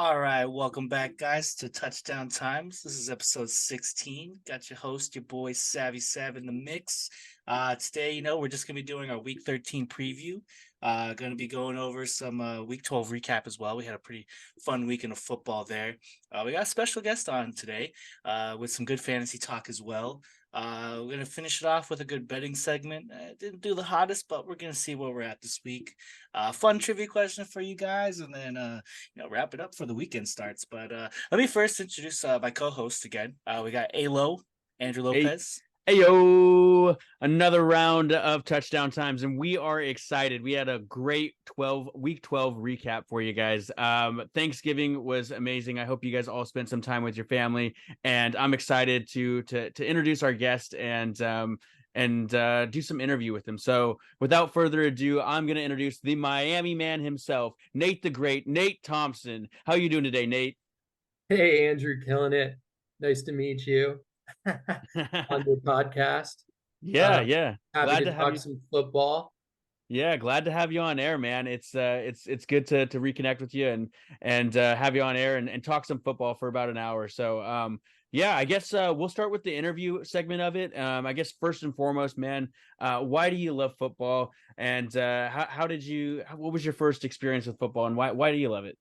All right, welcome back, guys, to Touchdown Times. This is episode 16. Got your host, your boy Savvy Sav in the mix. Today, we're just gonna be doing our Week 13 preview. Gonna be going over some Week 12 recap as well. We had a pretty fun weekend of football there. We got a special guest on today with some good fantasy talk as well. We're gonna finish it off with a good betting segment. Didn't do the hottest, but we're gonna see where we're at this week. Fun trivia question for you guys, and then wrap it up for the weekend starts. But let me first introduce my co-host again. We got Alo, Andrew Hey, Lopez. hey, yo, another round of touchdown times, and we are excited. We had a great week 12 recap for you guys. Thanksgiving was amazing. I hope you guys all spent some time with your family, and I'm excited to introduce our guest and do some interview with him. So without further ado, I'm going to introduce the Miami man himself, Nate the Great, Nate Thompson. How you doing today, Nate? Hey, Andrew, killing it. Nice to meet you on the podcast. Yeah, Uh, yeah. Happy Glad to to have talk you. some football. Yeah, glad to have you on air, man. It's good to reconnect with you and have you on air and talk some football for about an hour. So yeah, I guess we'll start with the interview segment of it. I guess first and foremost, man, why do you love football? And what was your first experience with football and why do you love it?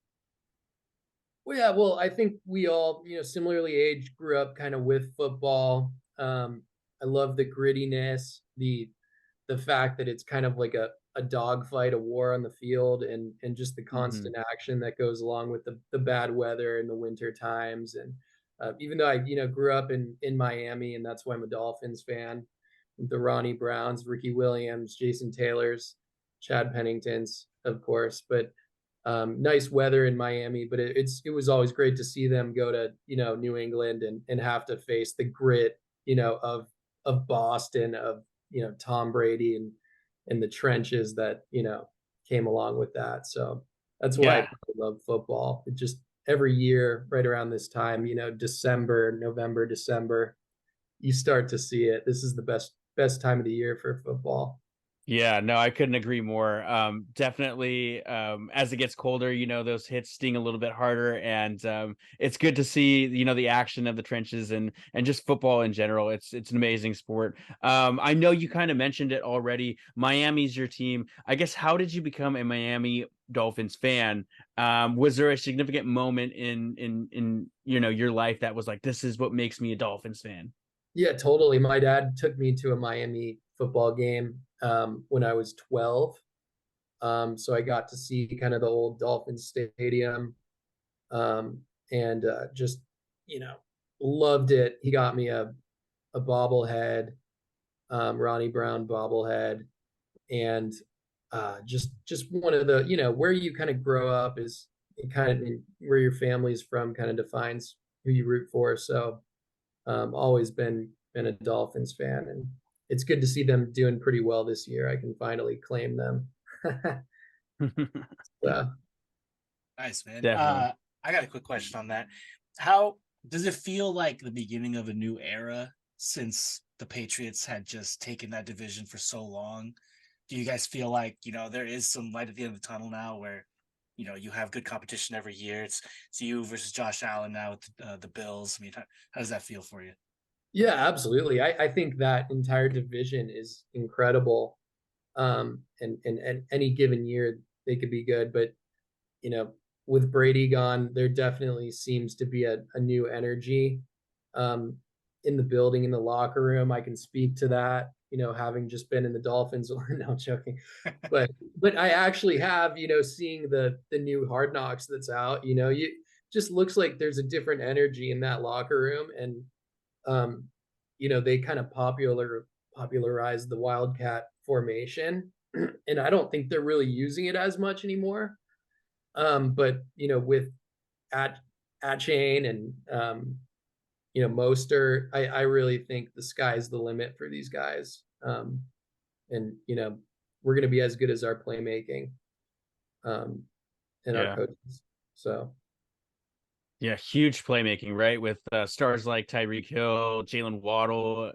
Well, I think we all, similarly aged, grew up kind of with football. I love the grittiness, the fact that it's kind of like a dogfight, a war on the field, and just the Hmm. constant action that goes along with the bad weather and the winter times. And even though I, grew up in Miami, and that's why I'm a Dolphins fan, the Ronnie Browns, Ricky Williams, Jason Taylors, Chad Penningtons, of course. But nice weather in Miami, but it was always great to see them go to New England and have to face the grit of Boston, of Tom Brady and the trenches that came along with that. So that's why I Yeah. probably love football. It just every year right around this time, December, November, December, you start to see it. This is the best time of the year for football. Yeah, no, I couldn't agree more. Definitely, as it gets colder, those hits sting a little bit harder, and it's good to see, the action of the trenches and just football in general. It's an amazing sport. I know you kind of mentioned it already. Miami's your team. I guess how did you become a Miami Dolphins fan? Was there a significant moment in your life that was like, this is what makes me a Dolphins fan? Yeah, totally. My dad took me to a Miami football game when I was 12. So I got to see kind of the old Dolphins Stadium, and just, you know, loved it. He got me a bobblehead, Ronnie Brown bobblehead, and just one of the, where you kind of grow up is kind of where your family's from kind of defines who you root for. So always been a Dolphins fan, and it's good to see them doing pretty well this year. I can finally claim them. So, Nice, man. Definitely. I got a quick question on that. How does it feel like the beginning of a new era since the Patriots had just taken that division for so long? Do you guys feel like, there is some light at the end of the tunnel now where, you have good competition every year? It's you versus Josh Allen now with the Bills. I mean, how does that feel for you? yeah, absolutely. I think that entire division is incredible. And any given year they could be good, but you know, with Brady gone, there definitely seems to be a new energy um, in the building, in the locker room. I can speak to that, having just been in the Dolphins. No, joking, but I actually have, seeing the new Hard Knocks that's out. You just looks like there's a different energy in that locker room, and um, they kind of popularized the Wildcat formation, and I don't think they're really using it as much anymore. But with at Chain and Moster, I really think the sky's the limit for these guys. And we're going to be as good as our playmaking um, and our Yeah. coaches. So Yeah, huge playmaking, right? With stars like Tyreek Hill, Jalen Waddle,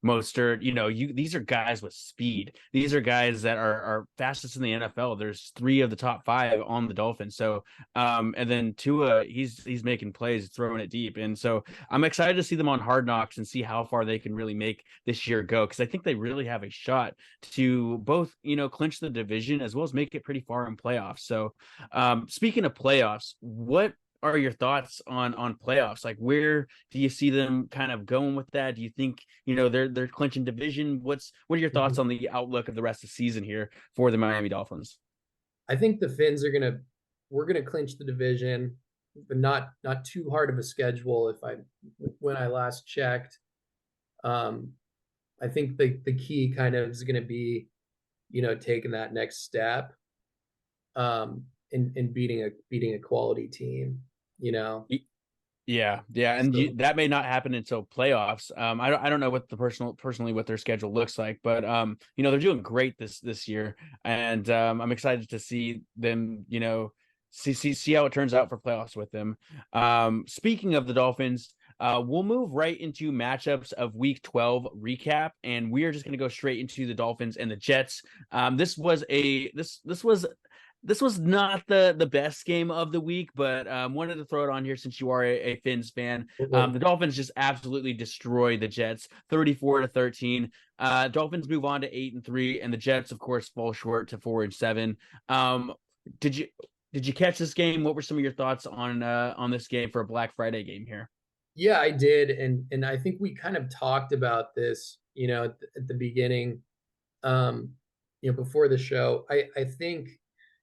Mostert, these are guys with speed. These are guys that are fastest in the NFL. There's 3 of the top 5 on the Dolphins. So, and then Tua, he's making plays, throwing it deep. And so I'm excited to see them on Hard Knocks and see how far they can really make this year go. Cause I think they really have a shot to both, clinch the division as well as make it pretty far in playoffs. So, speaking of playoffs, what are your thoughts on playoffs? Like, where do you see them kind of going with that? Do you think they're clinching division? What are your thoughts on the outlook of the rest of the season here for the Miami Dolphins? I think the Finns we're gonna clinch the division, but not too hard of a schedule. When I last checked, I think the key kind of is gonna be, taking that next step, in beating a quality team. Yeah, and So, that may not happen until playoffs. I don't know what personally what their schedule looks like, but they're doing great this year, and I'm excited to see them. See how it turns out for playoffs with them. Speaking of the Dolphins, we'll move right into matchups of Week 12 recap, and we are just going to go straight into the Dolphins and the Jets. This was not the best game of the week, but wanted to throw it on here since you are a Finns fan. The Dolphins just absolutely destroy the Jets, 34-13. Dolphins move on to 8-3, and the Jets, of course, fall short to 4-7. Did you catch this game? What were some of your thoughts on this game for a Black Friday game here? yeah, I did, and I think we kind of talked about this, at the beginning, before the show. I think,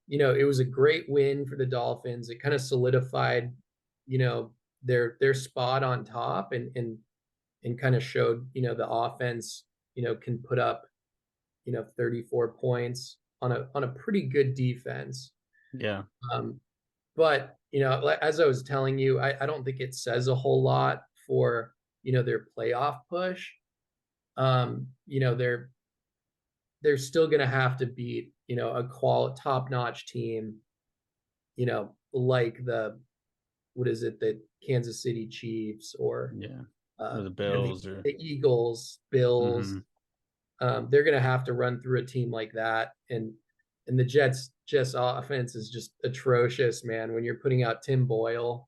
it was a great win for the Dolphins. It kind of solidified, their spot on top, and kind of showed, the offense, can put up, 34 points on a pretty good defense. Yeah. But as I was telling you, I don't think it says a whole lot for, their playoff push. They're still going to have to beat, a top-notch team, like what is it, the Kansas City Chiefs, or or the Bills, or the Eagles, Bills. Mm-hmm. They're going to have to run through a team like that, and the Jets offense is just atrocious, man. When you're putting out Tim Boyle,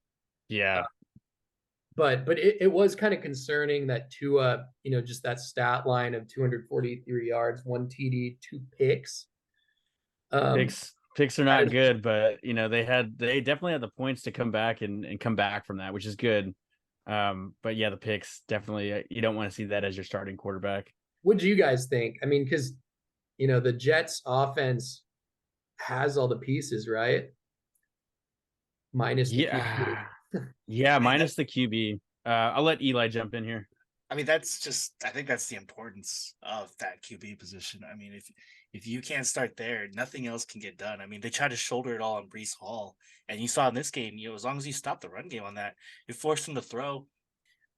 but it was kind of concerning that Tua, just that stat line of 243 yards, 1 TD, 2 picks. Picks are not good, but they definitely had the points to come back and come back from that, which is good. But yeah, the picks definitely, you don't want to see that as your starting quarterback. What do you guys think? I mean, because the Jets offense has all the pieces, right? Minus the QB. Yeah, minus the QB. I'll let Eli jump in here. I think that's the importance of that QB position. I mean, if you can't start there, nothing else can get done. I mean, they tried to shoulder it all on Breece Hall, and you saw in this game, as long as you stop the run game on that, it forced them to throw.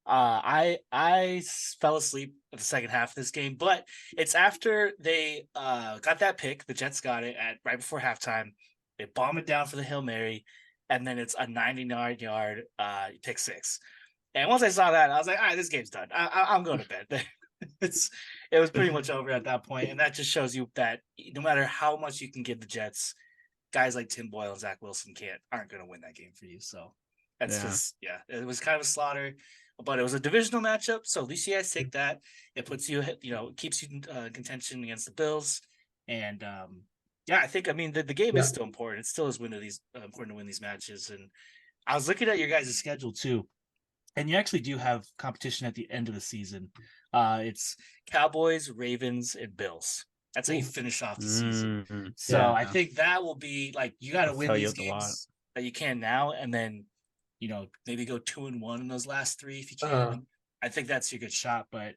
I fell asleep at the second half of this game, but it's after they got that pick. The Jets got it at right before halftime. They bomb it down for the Hail Mary, and then it's a 99-yard pick six. And once I saw that, I was like, all right, this game's done. I'm going to bed. It was pretty much over at that point, and that just shows you that no matter how much you can give the Jets, guys like Tim Boyle and Zach Wilson aren't going to win that game for you. So that's just it was kind of a slaughter, but it was a divisional matchup, so at least you guys take that. It puts you, it keeps you in contention against the Bills, and I think the game is still important. It still is important to win these matches, and I was looking at your guys' schedule too. And you actually do have competition at the end of the season. It's Cowboys, Ravens, and Bills. That's how you finish off the season. So I think that will be like, you got to win these games that you can now, and then maybe go 2-1 in those last 3 if you can. I think that's your good shot. But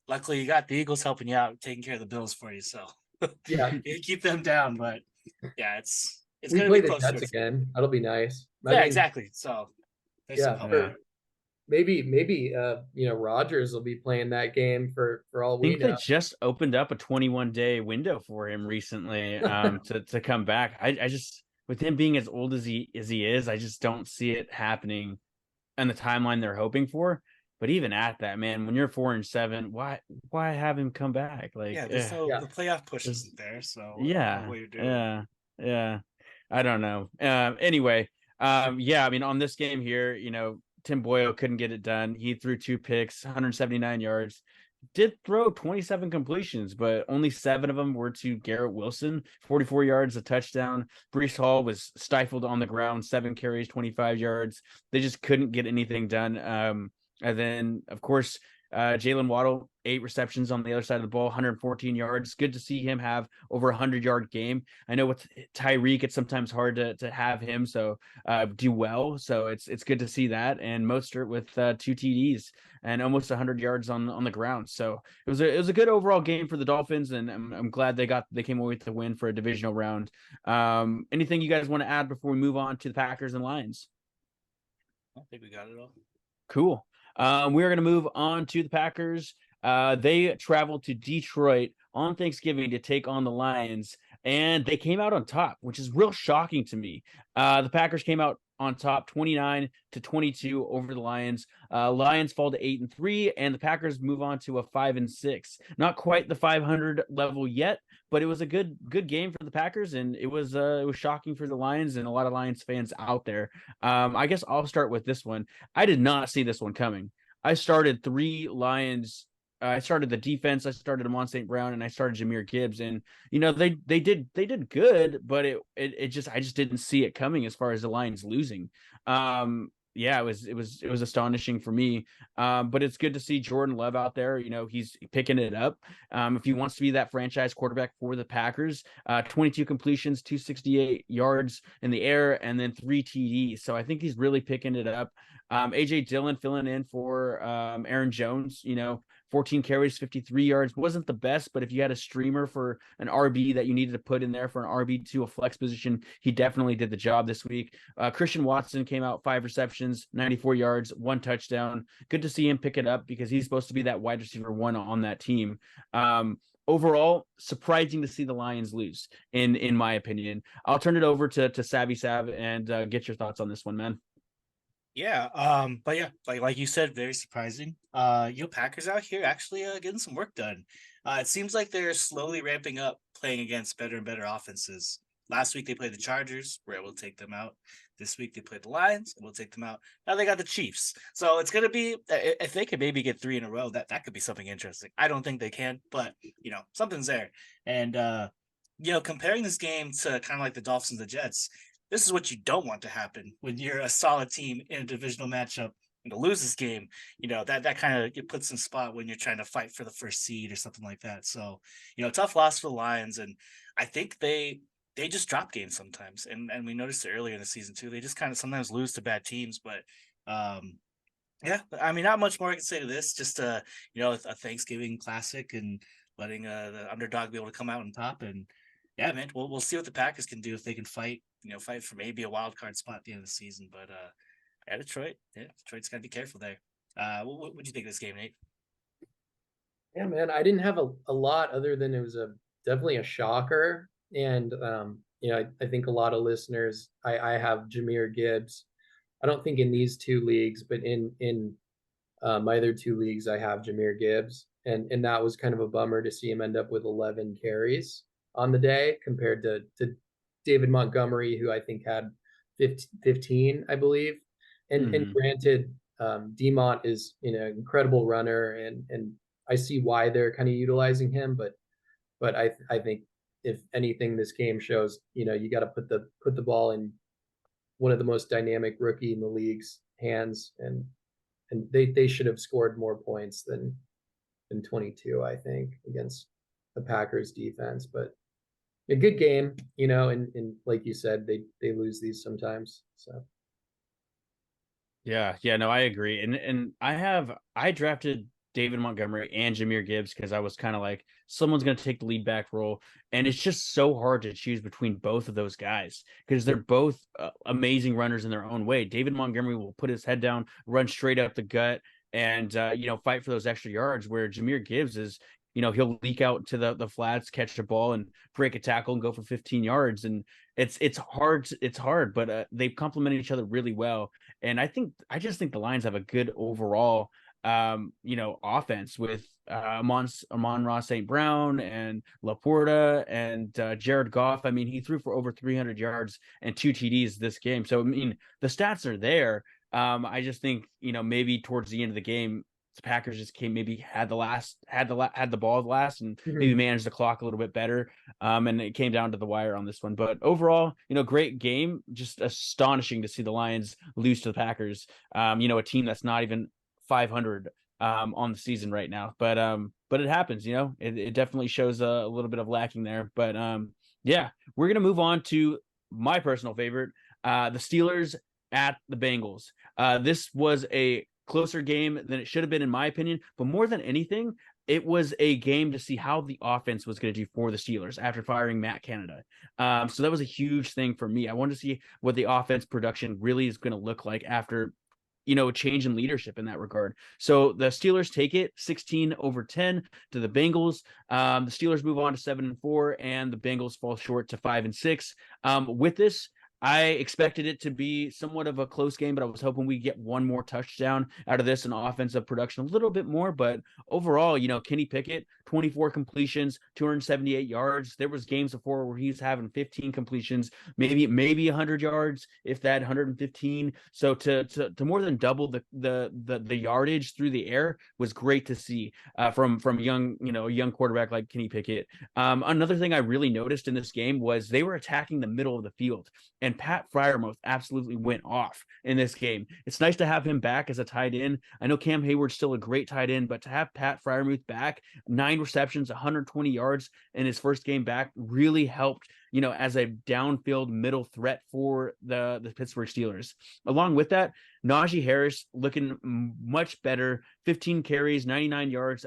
luckily you got the Eagles helping you out, taking care of the Bills for you. So you keep them down. But it's going to be close. Jets again. That'll be nice. Exactly. So. Maybe Rodgers will be playing that game for all we know. I think they just opened up a 21-day window for him recently to come back. I just, with him being as old as he is, I just don't see it happening on the timeline they're hoping for. But even at that, man, when you're 4-7, why have him come back? Like, Yeah, there's no Yeah. the playoff push there's- isn't there, so I don't know yeah, what you're doing. yeah. I don't know. Anyway, yeah, I mean, on this game here, Tim Boyle couldn't get it done. He threw 2 picks, 179 yards. Did throw 27 completions, but only 7 of them were to Garrett Wilson, 44 yards, a touchdown. Brees Hall was stifled on the ground, 7 carries, 25 yards. They just couldn't get anything done. And then, of course, Jalen Waddle, 8 receptions on the other side of the ball, 114 yards. Good to see him have over a 100-yard game. I know with Tyreek, it's sometimes hard to have him do well. So it's good to see that. And Mostert with 2 TDs and almost 100 yards on the ground. So it was a good overall game for the Dolphins, and I'm glad they came away with the win for a divisional round. Anything you guys want to add before we move on to the Packers and Lions? I think we got it all. Cool. We're going to move on to the Packers. They traveled to Detroit on Thanksgiving to take on the Lions, and they came out on top, which is real shocking to me. The Packers came out on top 29-22 over the Lions. Lions fall to 8-3, and the Packers move on to a 5-6. Not quite the 500 level yet, but it was a good game for the Packers, and it was shocking for the Lions and a lot of Lions fans out there. I guess I'll start with this one. I did not see this one coming. I started 3 Lions. I started the defense. I started Amon St. Brown, and I started Jahmyr Gibbs. And they did good, but I just didn't see it coming as far as the Lions losing. Yeah, it was astonishing for me. But it's good to see Jordan Love out there. He's picking it up. If he wants to be that franchise quarterback for the Packers, 22 completions, 268 yards in the air, and then 3 TDs. So I think he's really picking it up. AJ Dillon filling in for Aaron Jones, 14 carries, 53 yards. Wasn't the best, but if you had a streamer for an RB that you needed to put in there for an RB to a flex position, he definitely did the job this week. Christian Watson came out 5 receptions, 94 yards, 1 touchdown. Good to see him pick it up because he's supposed to be that wide receiver 1 on that team. Overall, surprising to see the Lions lose, in my opinion. I'll turn it over to Savvy Sav and get your thoughts on this one, man. Yeah, but yeah, like you said, very surprising. Packers out here actually getting some work done. It seems like they're slowly ramping up, playing against better and better offenses. Last week they played the Chargers, we're able to take them out. This week they played the Lions, and we'll take them out. Now they got the Chiefs, so it's gonna be if they could maybe get 3 in a row, that could be something interesting. I don't think they can, but something's there. And comparing this game to kind of like the Dolphins, the Jets, this is what you don't want to happen when you're a solid team in a divisional matchup and to lose this game. That kind of it puts in spot when you're trying to fight for the first seed or something like that. So, tough loss for the Lions, and I think they just drop games sometimes, and we noticed it earlier in the season too. They just kind of sometimes lose to bad teams, but yeah, I mean, not much more I can say to this. Just a Thanksgiving classic and letting the underdog be able to come out on top. And yeah, man, we'll see what the Packers can do if they can fight for maybe a wild card spot at the end of the season. But Detroit's got to be careful there. What do you think of this game, Nate? Yeah, man, I didn't have a lot other than it was definitely a shocker. And I think a lot of listeners, I have Jahmyr Gibbs. I don't think in these 2 leagues, but in my other 2 leagues, I have Jahmyr Gibbs, and that was kind of a bummer to see him end up with 11 carries on the day compared to David Montgomery, who I think had 15, I believe. And granted, Demont is incredible runner, and I see why they're kind of utilizing him, but I think if anything, this game shows you got to put the ball in one of the most dynamic rookie in the league's hands, and they should have scored more points than 22, I think, against the Packers defense. But a good game, and like you said, they lose these sometimes. So Yeah, no, I agree. And I drafted David Montgomery and Jahmyr Gibbs because I was kind of like, someone's going to take the lead back role. And it's just so hard to choose between both of those guys because they're both amazing runners in their own way. David Montgomery will put his head down, run straight up the gut, and fight for those extra yards, where Jahmyr Gibbs is, he'll leak out to the flats, catch a ball, and break a tackle and go for 15 yards. And it's hard, but they complement each other really well. And I just think the Lions have a good overall offense with Amon-Ra St. Brown and Laporta and Jared Goff. I mean, he threw for over 300 yards and 2 TDs this game. So, I mean, the stats are there. I just think, maybe towards the end of the game, the Packers just had the ball last and maybe managed the clock a little bit better. And it came down to the wire on this one. But overall, great game. Just astonishing to see the Lions lose to the Packers. A team that's not even 500 on the season right now. But it happens, it definitely shows a little bit of lacking there. But yeah, we're gonna move on to my personal favorite, the Steelers at the Bengals. This was a closer game than it should have been, in my opinion. But more than anything, it was a game to see how the offense was going to do for the Steelers after firing Matt Canada. So that was a huge thing for me. I wanted to see what the offense production really is going to look like after a change in leadership in that regard. So the Steelers take it 16-10 to the Bengals. The Steelers move on to 7-4, and the Bengals fall short to 5-6. With this, I expected it to be somewhat of a close game, but I was hoping we get one more touchdown out of this and offensive production a little bit more. But overall, Kenny Pickett, 24 completions, 278 yards. There was games before where he's having 15 completions, maybe 100 yards, if that 115. So to more than double the yardage through the air was great to see from a young quarterback like Kenny Pickett. Another thing I really noticed in this game was they were attacking the middle of the field. And Pat Freiermuth absolutely went off in this game. It's nice to have him back as a tight end. I know Cam Hayward's still a great tight end, but to have Pat Freiermuth back, 9 receptions, 120 yards in his first game back really helped, as a downfield middle threat for the Pittsburgh Steelers. Along with that, Najee Harris looking much better, 15 carries, 99 yards,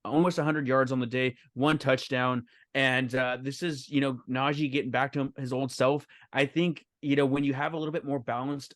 almost 100 yards on the day, 1 touchdown. And this is, Najee getting back to his old self. I think, when you have a little bit more balanced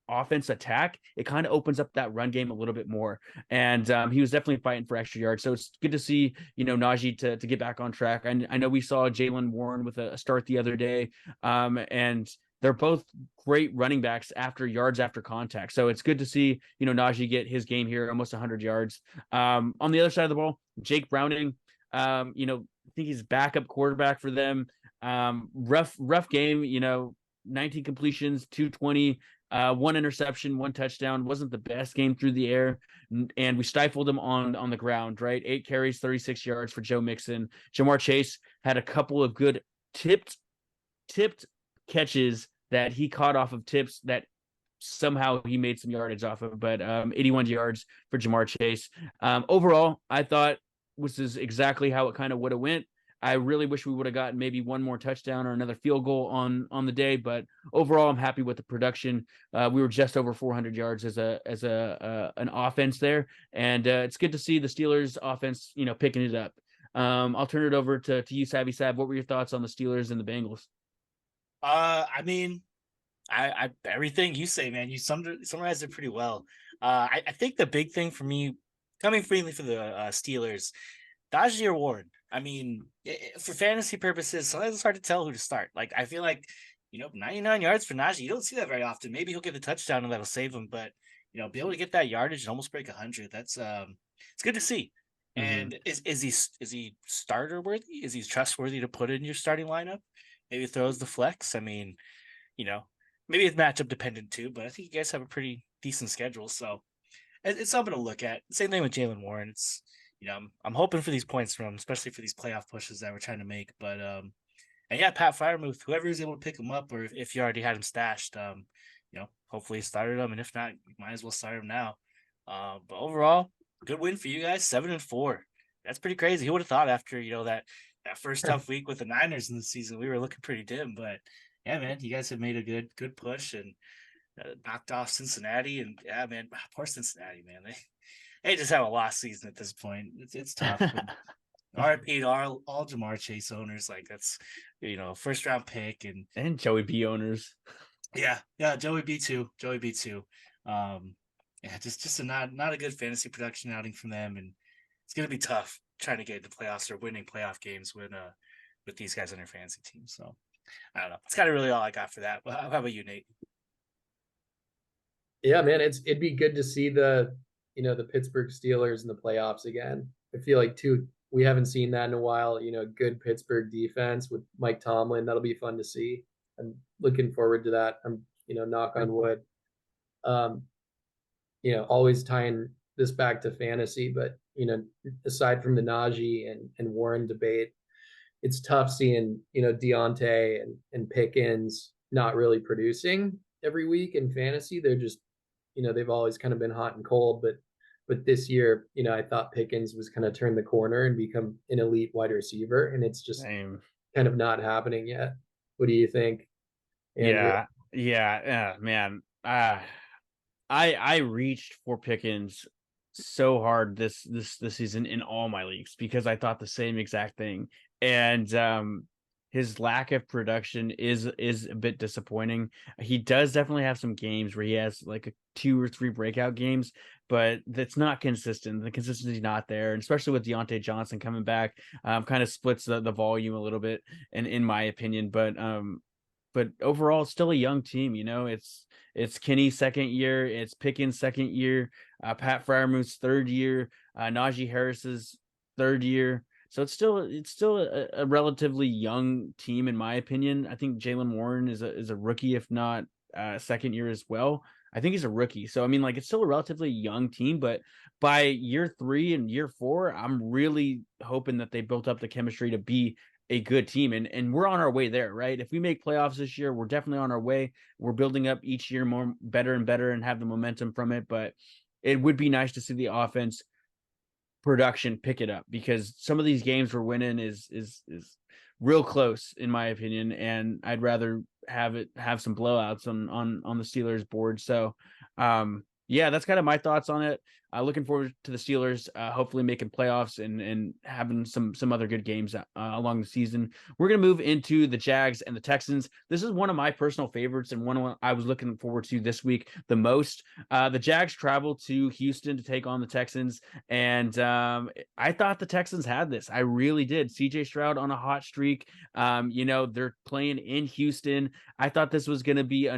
offense attack, it kind of opens up that run game a little bit more. And he was definitely fighting for extra yards. So it's good to see, Najee to get back on track. I know we saw Jaylen Warren with a start the other day. And they're both great running backs after yards after contact. So it's good to see, Najee get his game here, almost 100 yards. On the other side of the ball, Jake Browning, I think he's backup quarterback for them. Rough game, 19 completions, 220, 1 interception, 1 touchdown. Wasn't the best game through the air, and we stifled him on the ground, right? 8 carries, 36 yards for Joe Mixon. Jamar Chase had a couple of good tipped catches that he caught off of tips that somehow he made some yardage off of, but 81 yards for Jamar Chase. Overall, I thought this is exactly how it kind of would have went. I really wish we would have gotten maybe one more touchdown or another field goal on the day, but overall, I'm happy with the production. We were just over 400 yards as an offense there, and it's good to see the Steelers offense, picking it up. I'll turn it over to you, Savvy Sav. What were your thoughts on the Steelers and the Bengals? I mean, I everything you say, man, you summarized it pretty well. I think the big thing for me, coming freely for the Steelers, Najee or Warren. I mean, for fantasy purposes, sometimes it's hard to tell who to start. Like, I feel like, 99 yards for Najee, you don't see that very often. Maybe he'll get the touchdown and that'll save him, but be able to get that yardage and almost break 100. That's it's good to see. Mm-hmm. And is he starter worthy? Is he trustworthy to put in your starting lineup? Maybe throws the flex. I mean, maybe it's matchup dependent too, but I think you guys have a pretty decent schedule, so it's something to look at. Same thing with Jaylen Warren. It's I'm hoping for these points from him, especially for these playoff pushes that we're trying to make. But and yeah, Pat Freiermuth, whoever is able to pick him up, or if you already had him stashed, hopefully you started him, and if not, you might as well start him now. But overall, good win for you guys, 7-4. That's pretty crazy. Who would have thought after that first tough week with the Niners in the season, we were looking pretty dim. But yeah, man, you guys have made a good push and knocked off Cincinnati, and yeah, man, poor Cincinnati, man. They just have a lost season at this point. It's tough. RIP to all Jamar Chase owners. Like, that's first round pick and Joey B owners. Yeah, Joey B too. Yeah, just not a good fantasy production outing from them, and it's gonna be tough trying to get into playoffs or winning playoff games with these guys on your fantasy team. So I don't know. That's kind of really all I got for that. How about you, Nate? Yeah, man, it'd be good to see the the Pittsburgh Steelers in the playoffs again. I feel like we haven't seen that in a while. Good Pittsburgh defense with Mike Tomlin. That'll be fun to see. I'm looking forward to that. I'm, knock on wood. Um, always tying this back to fantasy, but aside from the Najee and Warren debate, it's tough seeing Deontay and Pickens not really producing every week in fantasy. They're just they've always kind of been hot and cold, but this year I thought Pickens was kind of turn the corner and become an elite wide receiver, and it's just Same. kind of not happening yet. What do you think, Andrew? Yeah, man. I reached for Pickens so hard this season in all my leagues because I thought the same exact thing. And his lack of production is a bit disappointing. He does definitely have some games where he has like a 2 or 3 breakout games, but that's not consistent. The consistency is not there, and especially with Deontay Johnson coming back, kind of splits the volume a little bit, in my opinion. But overall, it's still a young team. It's Kenny's second year, it's Pickens' second year, Pat Fryermuth's third year, Najee Harris's third year. So it's still a relatively young team, in my opinion. I think Jaylen Warren is a rookie, if not second year as well. I think he's a rookie. So I mean, like, it's still a relatively young team, but by year 3 and year 4, I'm really hoping that they built up the chemistry to be a good team, and we're on our way there, right? If we make playoffs this year, we're definitely on our way. We're building up each year more better and better and have the momentum from it. But it would be nice to see the offense production pick it up, because some of these games we're winning is real close, in my opinion, and I'd rather have some blowouts on the Steelers board. So yeah, that's kind of my thoughts on it. Looking forward to the Steelers hopefully making playoffs and having some other good games along the season. We're going to move into the Jags and the Texans. This is one of my personal favorites and one I was looking forward to this week the most. The Jags travel to Houston to take on the Texans, and I thought the Texans had this. I really did. CJ Stroud on a hot streak. They're playing in Houston. I thought this was going to be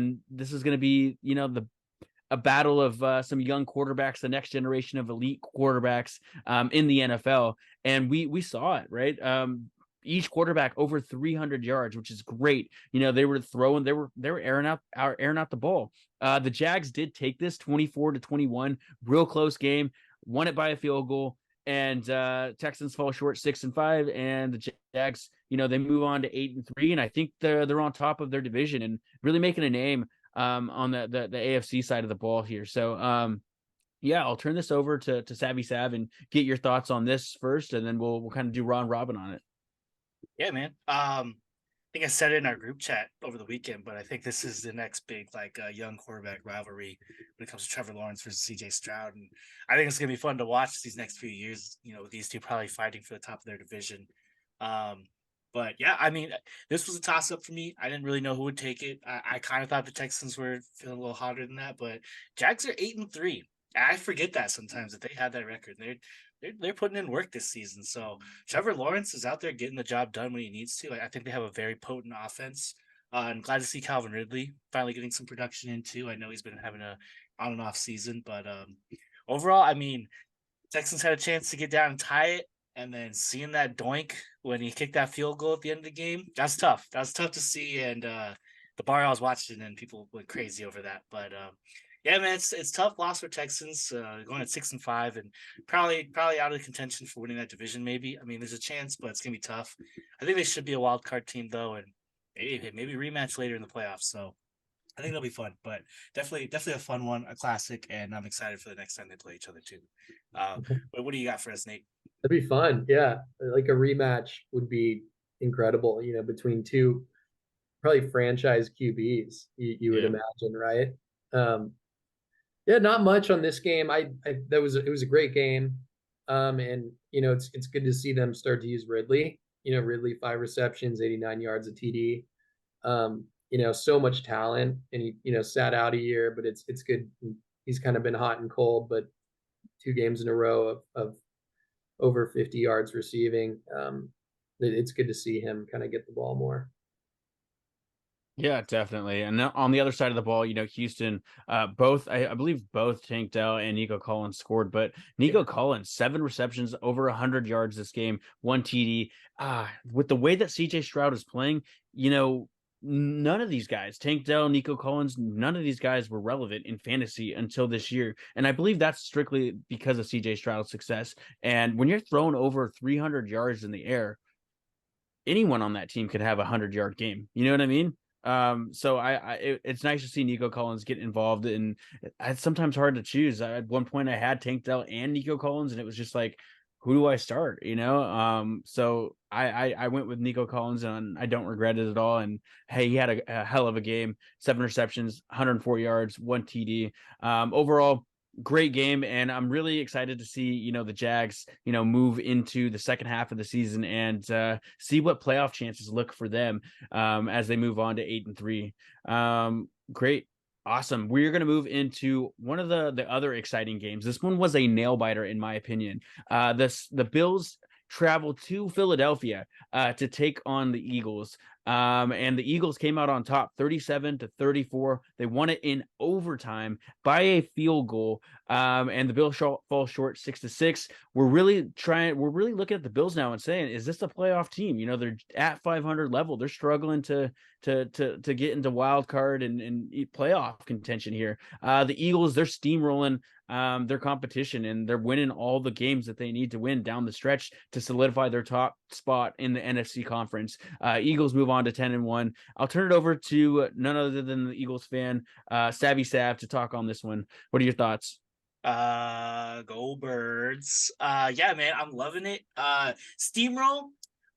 a battle of some young quarterbacks, the next generation of elite quarterbacks in the NFL, and we saw it, right? Each quarterback over 300 yards, which is great. They were throwing, they were airing out the ball. The Jags did take this 24-21, real close game, won it by a field goal, and Texans fall short 6-5, and the Jags, they move on to 8-3, and I think they're on top of their division and really making a name on the AFC side of the ball here. So yeah, I'll turn this over to Savvy Sav and get your thoughts on this first, and then we'll kind of do round robin on it. Yeah, man. I think I said it in our group chat over the weekend, but I think this is the next big young quarterback rivalry when it comes to Trevor Lawrence versus CJ Stroud, and I think it's gonna be fun to watch these next few years. These two probably fighting for the top of their division. But yeah, I mean, this was a toss up for me. I didn't really know who would take it. I kind of thought the Texans were feeling a little hotter than that, but Jags are 8-3. I forget that sometimes that they had that record. They're putting in work this season. So Trevor Lawrence is out there getting the job done when he needs to. I think they have a very potent offense. I'm glad to see Calvin Ridley finally getting some production in too. I know he's been having a on and off season, but overall, I mean, Texans had a chance to get down and tie it, and then seeing that doink when he kicked that field goal at the end of the game, that's tough. That's tough to see. And the bar I was watching, and people went crazy over that. But yeah, man, it's tough loss for Texans going at 6-5 and probably out of contention for winning that division. Maybe, I mean, there's a chance, but it's gonna be tough. I think they should be a wild card team though, and maybe rematch later in the playoffs. So I think it'll be fun, but definitely a fun one, a classic, and I'm excited for the next time they play each other too. But what do you got for us, Nate? That'd be fun. Yeah, like a rematch would be incredible. Between two probably franchise QBs, you would imagine, right? Yeah, not much on this game. It was a great game, and it's good to see them start to use Ridley. Ridley 5 receptions, 89 yards of TD. So much talent, and he sat out a year, but it's good. He's kind of been hot and cold, but 2 games in a row of over 50 yards receiving. It's good to see him kind of get the ball more. Yeah, definitely. And on the other side of the ball, Houston, I believe both Tank Dell and Nico Collins scored, but Nico Yeah. Collins, 7 receptions, over 100 yards this game, one TD. With the way that CJ Stroud is playing, you know, none of these guys, Tank Dell, Nico Collins, none of these guys were relevant in fantasy until this year. And I believe that's strictly because of CJ Stroud's success. And when you're throwing over 300 yards in the air, anyone on that team could have a 100-yard game. You know what I mean? So it's nice to see Nico Collins get involved, and it's sometimes hard to choose. At one point, I had Tank Dell and Nico Collins, and it was just like, who do I start? So I went with Nico Collins, and I don't regret it at all. And hey, he had a hell of a game: 7 receptions, 104 yards, one TD. Overall, great game, and I'm really excited to see the Jags move into the second half of the season and see what playoff chances look for them as they move on to 8-3. Great. Awesome. We're going to move into one of the other exciting games. This one was a nail biter in my opinion. The Bills traveled to Philadelphia to take on the Eagles. And the Eagles came out on top 37-34. They won it in overtime by a field goal. And the Bills fall short 6-6. We're really looking at the Bills now and saying, is this a playoff team? They're at 500 level. They're struggling to get into wild card and playoff contention here. The Eagles, they're steamrolling their competition, and they're winning all the games that they need to win down the stretch to solidify their top spot in the NFC conference. Eagles move on to 10-1. I'll turn it over to none other than the Eagles fan, Savvy Sav, to talk on this one. What are your thoughts? Go Birds. Yeah, man, I'm loving it. Steamroll,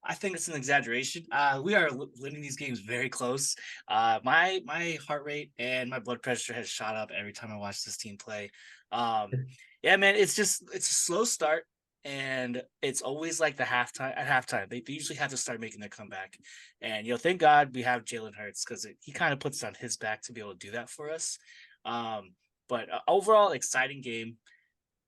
I think it's an exaggeration. We are winning these games very close. My heart rate and my blood pressure has shot up every time I watch this team play. Um, yeah, man, it's a slow start, and it's always like the halftime. At halftime, they usually have to start making their comeback. And thank God we have Jalen Hurts, because he kind of puts it on his back to be able to do that for us. But overall, exciting game.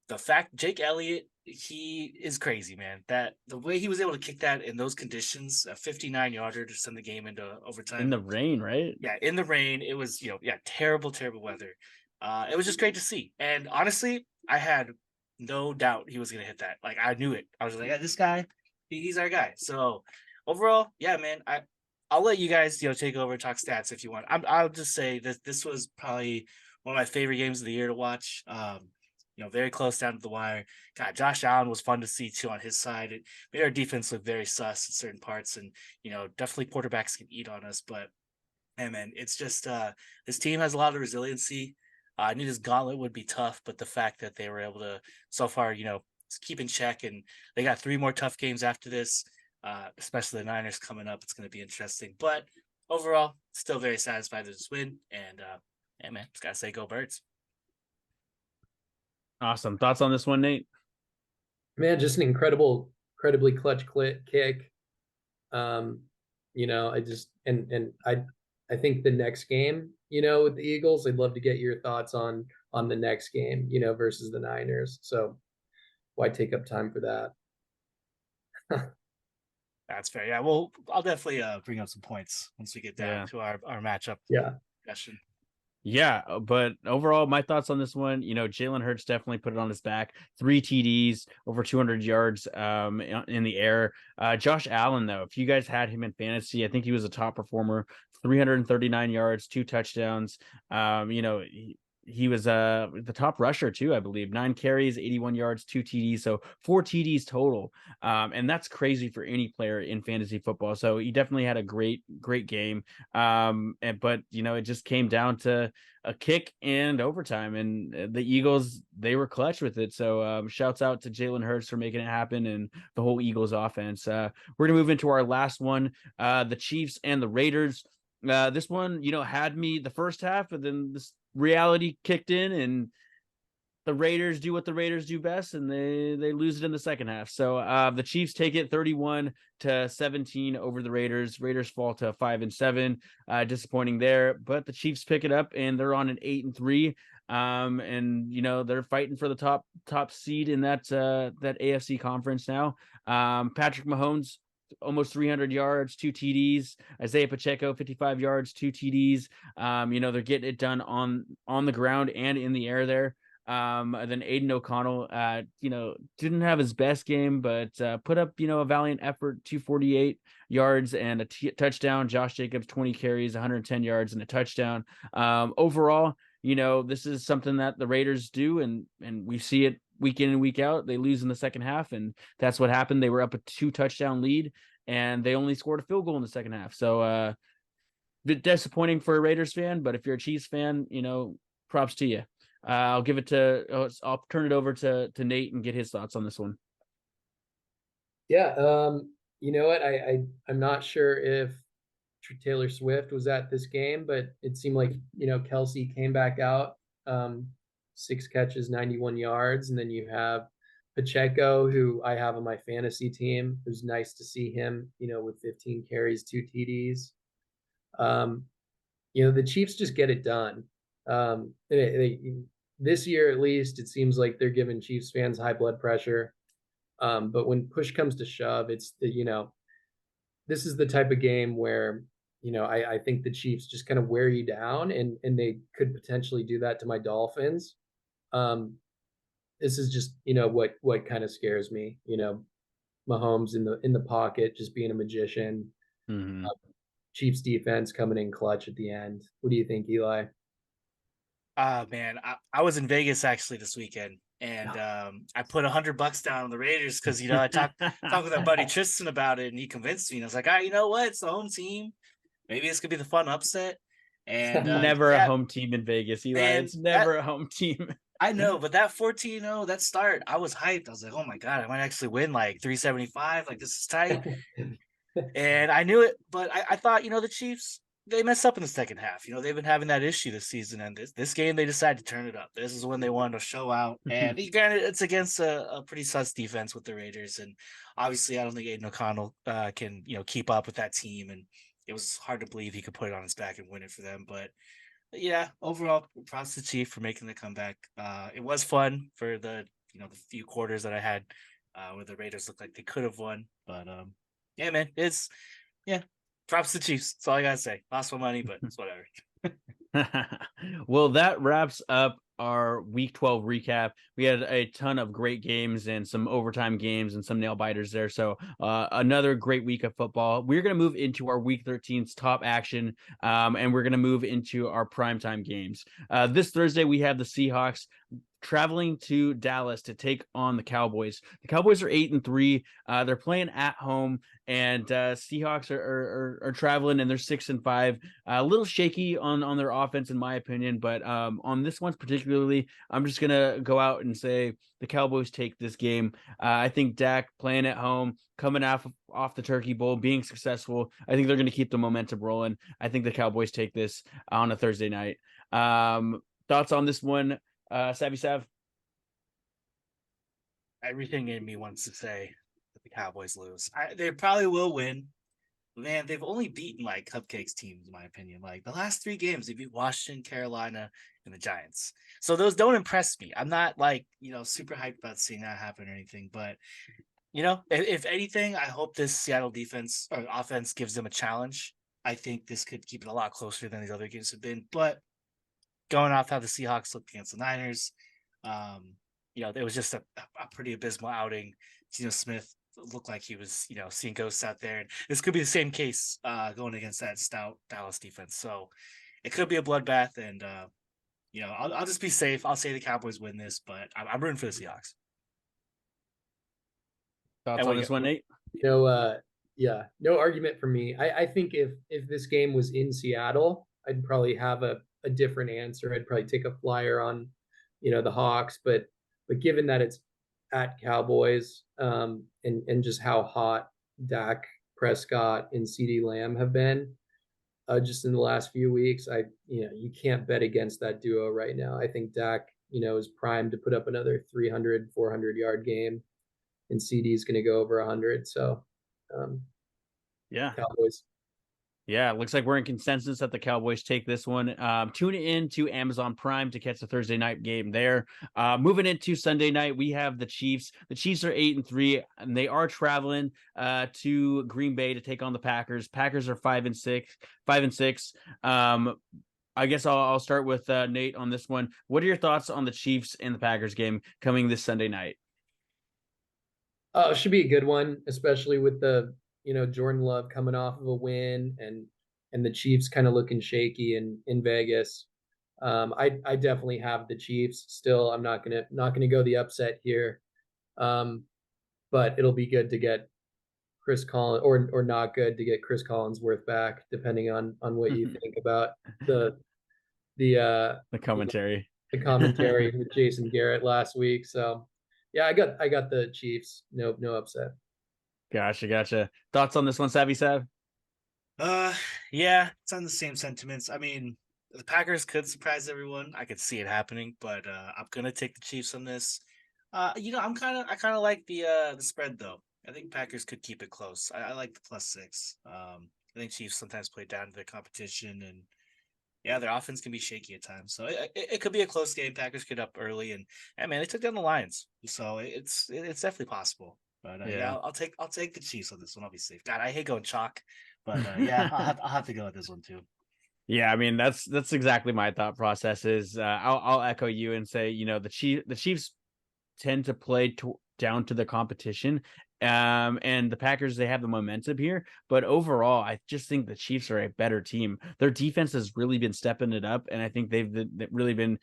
The fact Jake Elliott, he is crazy, man. That the way he was able to kick that in those conditions, a 59-yarder to send the game into In overtime. the rain, right? Yeah, in the rain. It was, terrible, terrible weather. It was just great to see. And honestly, I had no doubt he was gonna hit that. Like, I knew it. I was like, yeah, this guy, he's our guy. So overall, yeah, man. I'll let you guys take over and talk stats if you want. I'll just say that this was probably one of my favorite games of the year to watch. Very close down to the wire. God, Josh Allen was fun to see too on his side. It made our defense look very sus in certain parts, and definitely quarterbacks can eat on us. But hey, man, it's just this team has a lot of resiliency. I knew this gauntlet would be tough, but the fact that they were able to so far, keep in check, and they got 3 more tough games after this, especially the Niners coming up. It's going to be interesting, but overall, still very satisfied with this win. And yeah, man, just gotta say, go Birds. Awesome. Thoughts on this one, Nate? Man, just an incredibly clutch kick. I just and I think the next game, with the Eagles, I'd love to get your thoughts on the next game, versus the Niners. So why take up time for that? That's fair. Yeah, well, I'll definitely bring up some points once we get down to our matchup Yeah. discussion. Yeah, but overall, my thoughts on this one, Jalen Hurts definitely put it on his back. 3 TDs, over 200 yards in the air. Josh Allen, though, if you guys had him in fantasy, I think he was a top performer. 339 yards, 2 touchdowns. He was the top rusher too, I believe. 9 carries, 81 yards, 2 TDs, so 4 TDs total. And that's crazy for any player in fantasy football. So he definitely had a great game. But it just came down to a kick and overtime, and the Eagles, they were clutch with it. So shouts out to Jalen Hurts for making it happen, and the whole Eagles offense. We're gonna move into our last one, the Chiefs and the Raiders. This one, had me the first half, but then this reality kicked in, and the Raiders do what the Raiders do best, and they lose it in the second half. So the Chiefs take it 31-17 over the Raiders. Raiders fall to 5-7. Disappointing there, but the Chiefs pick it up, and they're on an 8-3. And they're fighting for the top seed in that AFC conference now. Patrick Mahomes, almost 300 yards, 2 TDs. Isaiah Pacheco, 55 yards, 2 TDs. They're getting it done on the ground and in the air there. And then Aiden O'Connell, didn't have his best game, but put up, a valiant effort, 248 yards and a touchdown. Josh Jacobs, 20 carries, 110 yards and a touchdown. Overall, this is something that the Raiders do, and we see it week in and week out. They lose in the second half, and that's what happened. They were up a 2-touchdown lead, and they only scored a field goal in the second half. So, bit disappointing for a Raiders fan, but if you're a Chiefs fan, props to you. I'll turn it over to Nate and get his thoughts on this one. Yeah, you know what? I'm not sure if Taylor Swift was at this game, but it seemed like Kelsey came back out, 6 catches, 91 yards, and then you have Pacheco, who I have on my fantasy team. It was nice to see him, with 15 carries, 2 TDs. The Chiefs just get it done. This year, at least, it seems like they're giving Chiefs fans high blood pressure. But when push comes to shove, it's this is the type of game where, I think the Chiefs just kind of wear you down, and they could potentially do that to my Dolphins. This is just, what kind of scares me, Mahomes in the pocket, just being a magician. Mm-hmm. Chiefs defense coming in clutch at the end. What do you think, Eli? Man, I was in Vegas actually this weekend, and I put $100 down on the Raiders because I talked with our buddy Tristan about it, and he convinced me. And I was like, you know what? It's the home team. Maybe this could be the fun upset. And never a home team in Vegas, Eli. Man, it's never a home team. I know, but that 14-0, that start, I was hyped. I was like, oh my God, I might actually win like 375. Like, this is tight. And I knew it, but I thought, the Chiefs, they messed up in the second half. They've been having that issue this season, and this game they decided to turn it up. This is when they wanted to show out, and granted, it's against a pretty sus defense with the Raiders, and obviously, I don't think Aiden O'Connell can keep up with that team, and it was hard to believe he could put it on his back and win it for them. But yeah, overall, props to Chief for making the comeback. It was fun for the the few quarters that I had where the Raiders looked like they could have won, but yeah, man, props to Chiefs. That's all I gotta say. Lost my money, but it's whatever. Well, that wraps up our Week 12 recap. We had a ton of great games and some overtime games and some nail biters there. So another great week of football. We're going to move into our Week 13's top action, and we're going to move into our primetime games. This Thursday, we have the Seahawks traveling to Dallas to take on the Cowboys. The Cowboys are 8-3. They're playing at home, and Seahawks are traveling, and they're 6-5. A little shaky on their offense, in my opinion, but on this one particularly, I'm just gonna go out and say the Cowboys take this game. I think Dak playing at home, coming off the Turkey Bowl, being successful, I think they're going to keep the momentum rolling. I think the Cowboys take this on a Thursday night. Thoughts on this one? Savvy Sav? Everything in me wants to say that the Cowboys lose. They probably will win. Man, they've only beaten like cupcakes teams, in my opinion. Like the last 3 games, they beat Washington, Carolina, and the Giants. So those don't impress me. I'm not like, super hyped about seeing that happen or anything. But, if anything, I hope this Seattle defense or offense gives them a challenge. I think this could keep it a lot closer than these other games have been. But going off how the Seahawks looked against the Niners, it was just a pretty abysmal outing. Geno Smith looked like he was, seeing ghosts out there. And this could be the same case going against that stout Dallas defense. So it could be a bloodbath. And, I'll just be safe. I'll say the Cowboys win this, but I'm rooting for the Seahawks. Thoughts on this one, Nate? No argument for me. I think if this game was in Seattle, I'd probably have a different answer. I'd probably take a flyer on, the Hawks, but given that it's at Cowboys, and just how hot Dak Prescott and CeeDee Lamb have been, just in the last few weeks, you can't bet against that duo right now. I think Dak, is primed to put up another 300, 400-yard game, and CeeDee is going to go over 100. So, yeah, Cowboys. Yeah, looks like we're in consensus that the Cowboys take this one. Tune in to Amazon Prime to catch the Thursday night game there. Moving into Sunday night, we have the Chiefs. The Chiefs are 8-3, and they are traveling to Green Bay to take on the Packers. Packers are 5-6, 5-6. I guess I'll start with Nate on this one. What are your thoughts on the Chiefs and the Packers game coming this Sunday night? Oh, it should be a good one, especially with the Jordan Love coming off of a win and the Chiefs kind of looking shaky in Vegas. I definitely have the Chiefs. Still, I'm not gonna go the upset here. Um, but it'll be good to get Chris Collins or not good to get Chris Collinsworth back, depending on what you think about the the The commentary. the commentary with Jason Garrett last week. So yeah, I got the Chiefs. No upset. Gotcha. Thoughts on this one, Savvy Sav? Uh, yeah, it's on the same sentiments. I mean, the Packers could surprise everyone. I could see it happening, but I'm gonna take the Chiefs on this. I kind of like the spread though. I think Packers could keep it close. I like the +6. I think Chiefs sometimes play down to their competition, and yeah, their offense can be shaky at times. So it could be a close game. Packers get up early, and man, they took down the Lions, so it's definitely possible. But yeah, Yeah. I'll take the Chiefs on this one. I'll be safe. God, I hate going chalk, but yeah, I'll have to go with this one too. Yeah, I mean that's exactly my thought process. Is I'll echo you and say the Chiefs tend to play down to the competition, and the Packers they have the momentum here. But overall, I just think the Chiefs are a better team. Their defense has really been stepping it up, and I think they've really been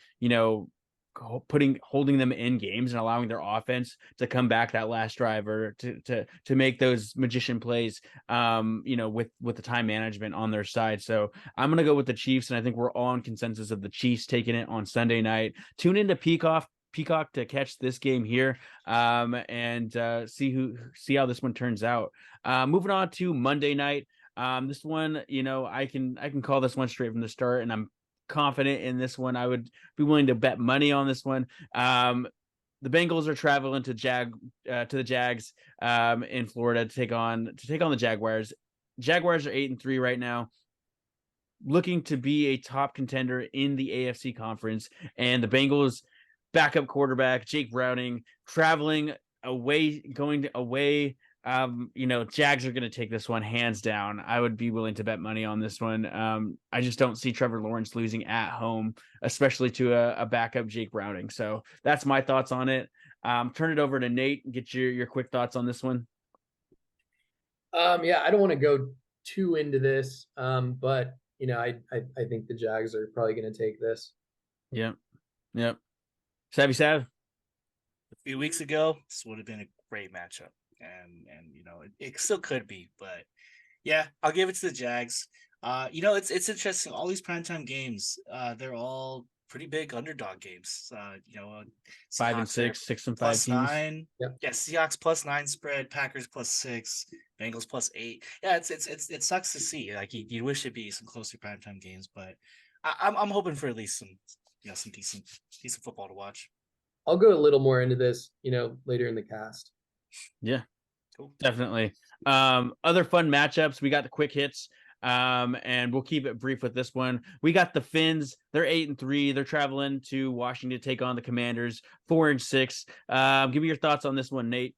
holding them in games and allowing their offense to come back that last drive or to make those magician plays with the time management on their side. So I'm gonna go with the Chiefs, and I think we're all in consensus of the Chiefs taking it on Sunday night. Tune into Peacock to catch this game here, and see how this one turns out. Moving on to Monday night. This one, I can call this one straight from the start, and I'm confident in this one. I would be willing to bet money on this one. The Bengals are traveling to the Jags in Florida to take on the Jaguars. Jaguars are 8-3 right now, looking to be a top contender in the AFC conference, and the Bengals backup quarterback Jake Browning traveling away, going away. Jags are going to take this one hands down. I would be willing to bet money on this one. I just don't see Trevor Lawrence losing at home, especially to a backup Jake Browning. So that's my thoughts on it. Turn it over to Nate and get your quick thoughts on this one. Yeah, I don't want to go too into this, but I think the Jags are probably going to take this. Yep. Savvy Sav. A few weeks ago, this would have been a great matchup, and it still could be, but yeah, I'll give it to the Jags. It's interesting. All these primetime games, they're all pretty big underdog games. Seahawks are 5-6, 6-5 teams. +9. Yep. Yeah, Seahawks +9 spread, Packers +6, Bengals +8. Yeah, it sucks to see. Like you wish it'd be some closer primetime games, but I'm hoping for at least some decent football to watch. I'll go a little more into this, later in the cast. Yeah, Cool. definitely. Other fun matchups. We got the quick hits. And we'll keep it brief with this one. We got the Finns. They're 8-3. They're traveling to Washington to take on the Commanders, 4-6. Give me your thoughts on this one, Nate.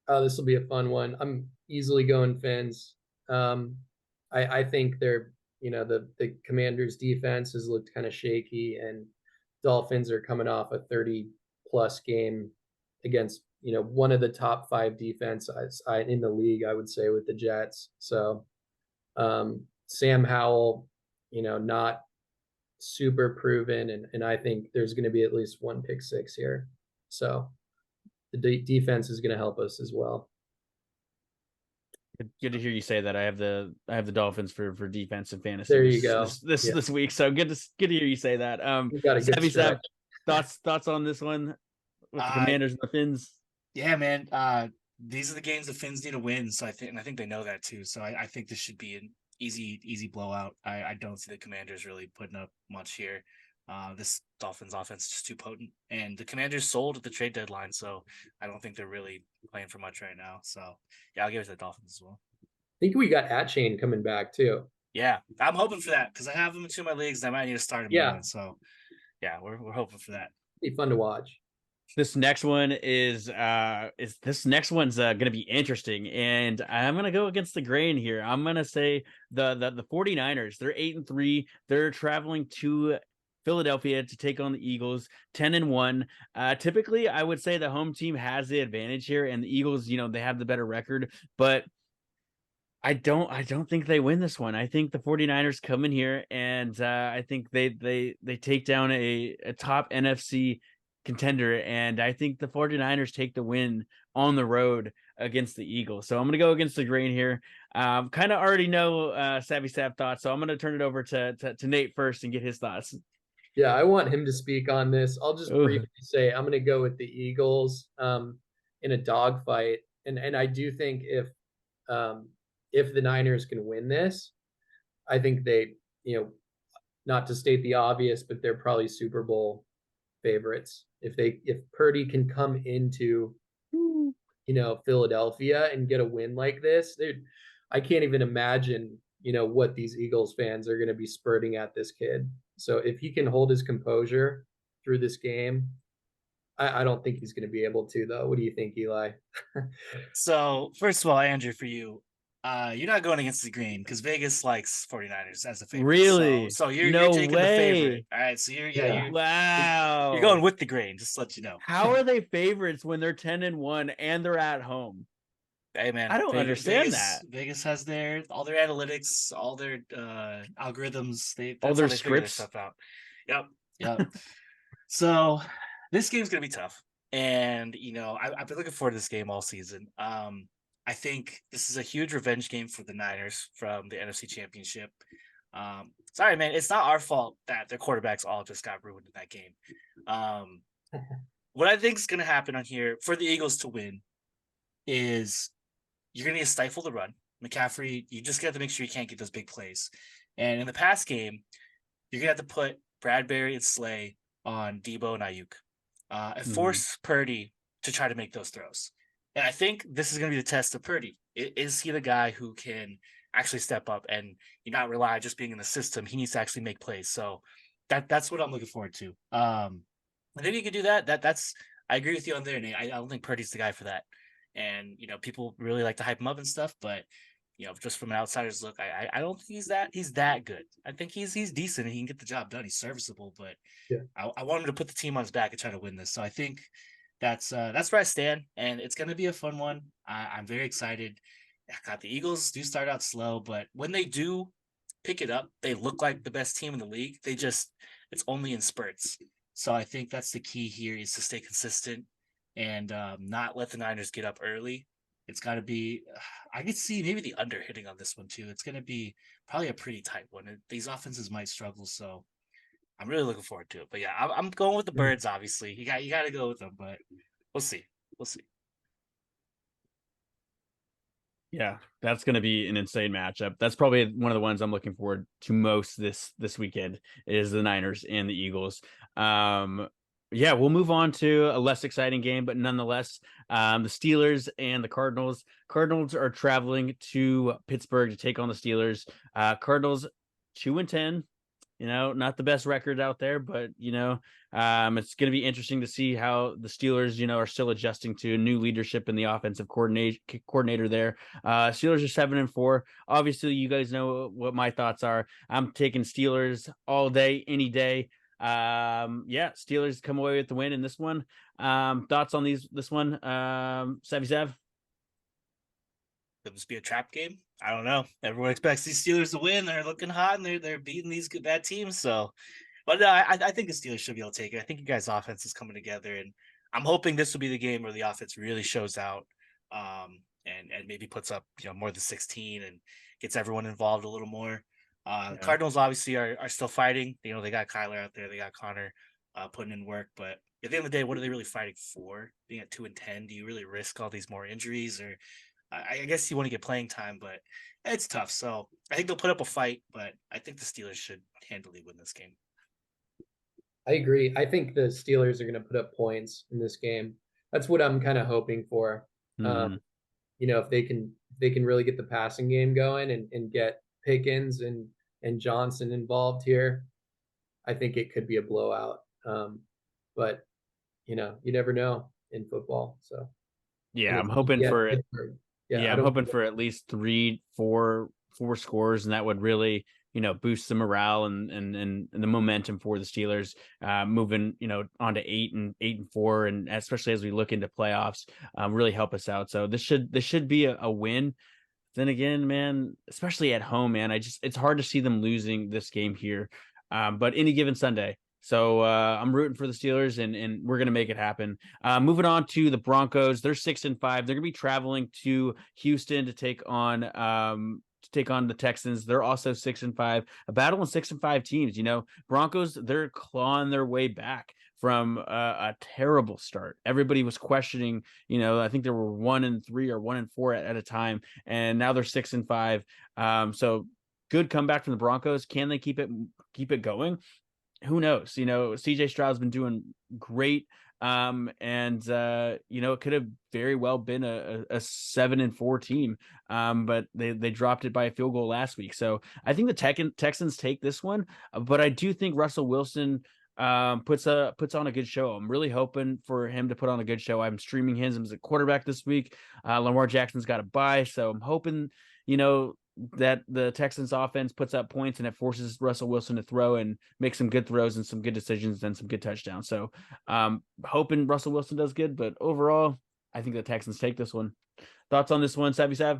This will be a fun one. I'm easily going Finns. I think they're, the Commanders defense has looked kind of shaky, and Dolphins are coming off a 30+ game against, one of the top 5 defenses in the league, I would say, with the Jets. So Sam Howell, not super proven, and I think there's going to be at least one pick six here. So the defense is going to help us as well. Good to hear you say that. I have the Dolphins for defense and fantasy. There you go. This week. So good to hear you say that. You got a good stretch. Thoughts on this one with the Commanders and the Finns? Yeah, man. These are the games the Finns need to win. So I think they know that too. So I think this should be an easy blowout. I don't see the Commanders really putting up much here. This Dolphins offense is just too potent, and the Commanders sold at the trade deadline, so I don't think they're really playing for much right now. So yeah, I'll give it to the Dolphins as well. think we got Atchain coming back too. Yeah, I'm hoping for that because I have him in two of my leagues. And I might need to start him in Yeah, one. So yeah, we're hoping for that. be fun to watch. This next one is this next one's gonna be interesting, and I'm gonna go against the grain here. I'm gonna say the 49ers. They're 8-3. They're traveling to Philadelphia to take on the Eagles, 10-1. Typically, I would say the home team has the advantage here, and the Eagles, they have the better record, but I don't think they win this one. I think the 49ers come in here and I think they take down a top NFC contender, and I think the 49ers take the win on the road against the Eagles. So I'm going to go against the grain here. Kind of already know Savvy Sav thoughts, so I'm going to turn it over to Nate first and get his thoughts. Yeah, I want him to speak on this. I'll just Ooh. briefly say I'm going to go with the Eagles in a dogfight, and I do think if the Niners can win this, I think they, not to state the obvious, but they're probably Super Bowl favorites. If Purdy can come into Philadelphia and get a win like this, dude, I can't even imagine what these Eagles fans are going to be spurting at this kid. So if he can hold his composure through this game, I don't think he's going to be able to, though. What do you think, Eli? So first of all, Andrew, for you, you're not going against the green because Vegas likes 49ers as a favorite. Really? So you're No taking the favorite. way. All right. So you're Wow. going with the grain, just to let you know. How are they favorites when they're 10-1 and they're at home? Hey man, I don't understand that. Vegas has all their analytics, all their algorithms. All That's their how they figure this scripts. stuff out. Yep. So this game's gonna be tough, and I've been looking forward to this game all season. I think this is a huge revenge game for the Niners from the NFC Championship. Sorry, man, it's not our fault that their quarterbacks all just got ruined in that game. What I think is gonna happen on here for the Eagles to win is you're going to stifle the run. McCaffrey, you just got to make sure you can't get those big plays. And in the past game, you're going to have to put Bradbury and Slay on Debo and Ayuk and force Purdy to try to make those throws. And I think this is going to be the test of Purdy. Is he the guy who can actually step up and not rely on just being in the system? He needs to actually make plays. So that's what I'm looking forward to. And if you can do that, that's I agree with you on there, Nate. I don't think Purdy's the guy for that. And people really like to hype him up and stuff, but just from an outsider's look, I don't think he's that good. I think he's decent and he can get the job done. He's serviceable, but yeah. I want him to put the team on his back and try to win this. So I think that's where I stand, and it's going to be a fun one. I'm very excited. God, the Eagles do start out slow, but when they do pick it up, they look like the best team in the league. It's only in spurts. So I think that's the key here is to stay consistent and not let the Niners get up early. It's got to be, I could see maybe the under hitting on this one too. It's going to be probably a pretty tight one. These offenses might struggle, so I'm really looking forward to it. But yeah, I'm going with the Birds. Obviously, you got to go with them, but we'll see. Yeah, that's going to be an insane matchup. That's probably one of the ones I'm looking forward to most this weekend is the Niners and the Eagles. Yeah, we'll move on to a less exciting game, but nonetheless, the Steelers and the Cardinals. Cardinals are traveling to Pittsburgh to take on the Steelers. Cardinals 2-10. Not the best record out there, but it's going to be interesting to see how the Steelers, are still adjusting to new leadership in the offensive coordinator there. Steelers are 7-4. Obviously, you guys know what my thoughts are. I'm taking Steelers all day, any day. Steelers come away with the win in this one. Thoughts on this one, Savvy Sav? Could this be a trap game? I don't know. Everyone expects these Steelers to win. They're looking hot and they're beating these bad teams. So, but no, I think the Steelers should be able to take it. I think you guys' offense is coming together, and I'm hoping this will be the game where the offense really shows out, and maybe puts up more than 16 and gets everyone involved a little more. Cardinals obviously are still fighting. They got Kyler out there, they got Connor putting in work, but at the end of the day, what are they really fighting for? Being at 2-10, do you really risk all these more injuries, or I guess you want to get playing time, but it's tough. So I think they'll put up a fight, but I think the Steelers should handily win this game. I agree. I think the Steelers are going to put up points in this game. That's what I'm kind of hoping for. If they they can really get the passing game going and get Pickens and Johnson involved here, I think it could be a blowout. But you never know in football. So, and Yeah, I'm it's hoping yeah, for it. Pittsburgh. Yeah, Yeah, I I'm don't. hoping for at least four scores, and that would really, boost the morale and the momentum for the Steelers, moving, on to 8-4, and especially as we look into playoffs, really help us out. So this should be a win. Then again, man, especially at home, man, it's hard to see them losing this game here. But any given Sunday. So I'm rooting for the Steelers, and we're gonna make it happen. Moving on to the Broncos, they're 6-5. They're gonna be traveling to Houston to take on the Texans. They're also 6-5. A battle of 6-5 teams. Broncos, they're clawing their way back from a terrible start. Everybody was questioning. I think there were 1-3 or 1-4 at a time, and now they're 6-5. So good comeback from the Broncos. Can they keep it going? Who knows? CJ Stroud's been doing great. And it could have very well been a 7-4 team. But they dropped it by a field goal last week. So I think the Texans take this one, but I do think Russell Wilson puts on a good show. I'm really hoping for him to put on a good show. I'm streaming him as a quarterback this week. Lamar Jackson's got a bye, so I'm hoping, that the Texans offense puts up points and it forces Russell Wilson to throw and make some good throws and some good decisions and some good touchdowns. So hoping Russell Wilson does good, but overall, I think the Texans take this one. Thoughts on this one, Savvy Sav?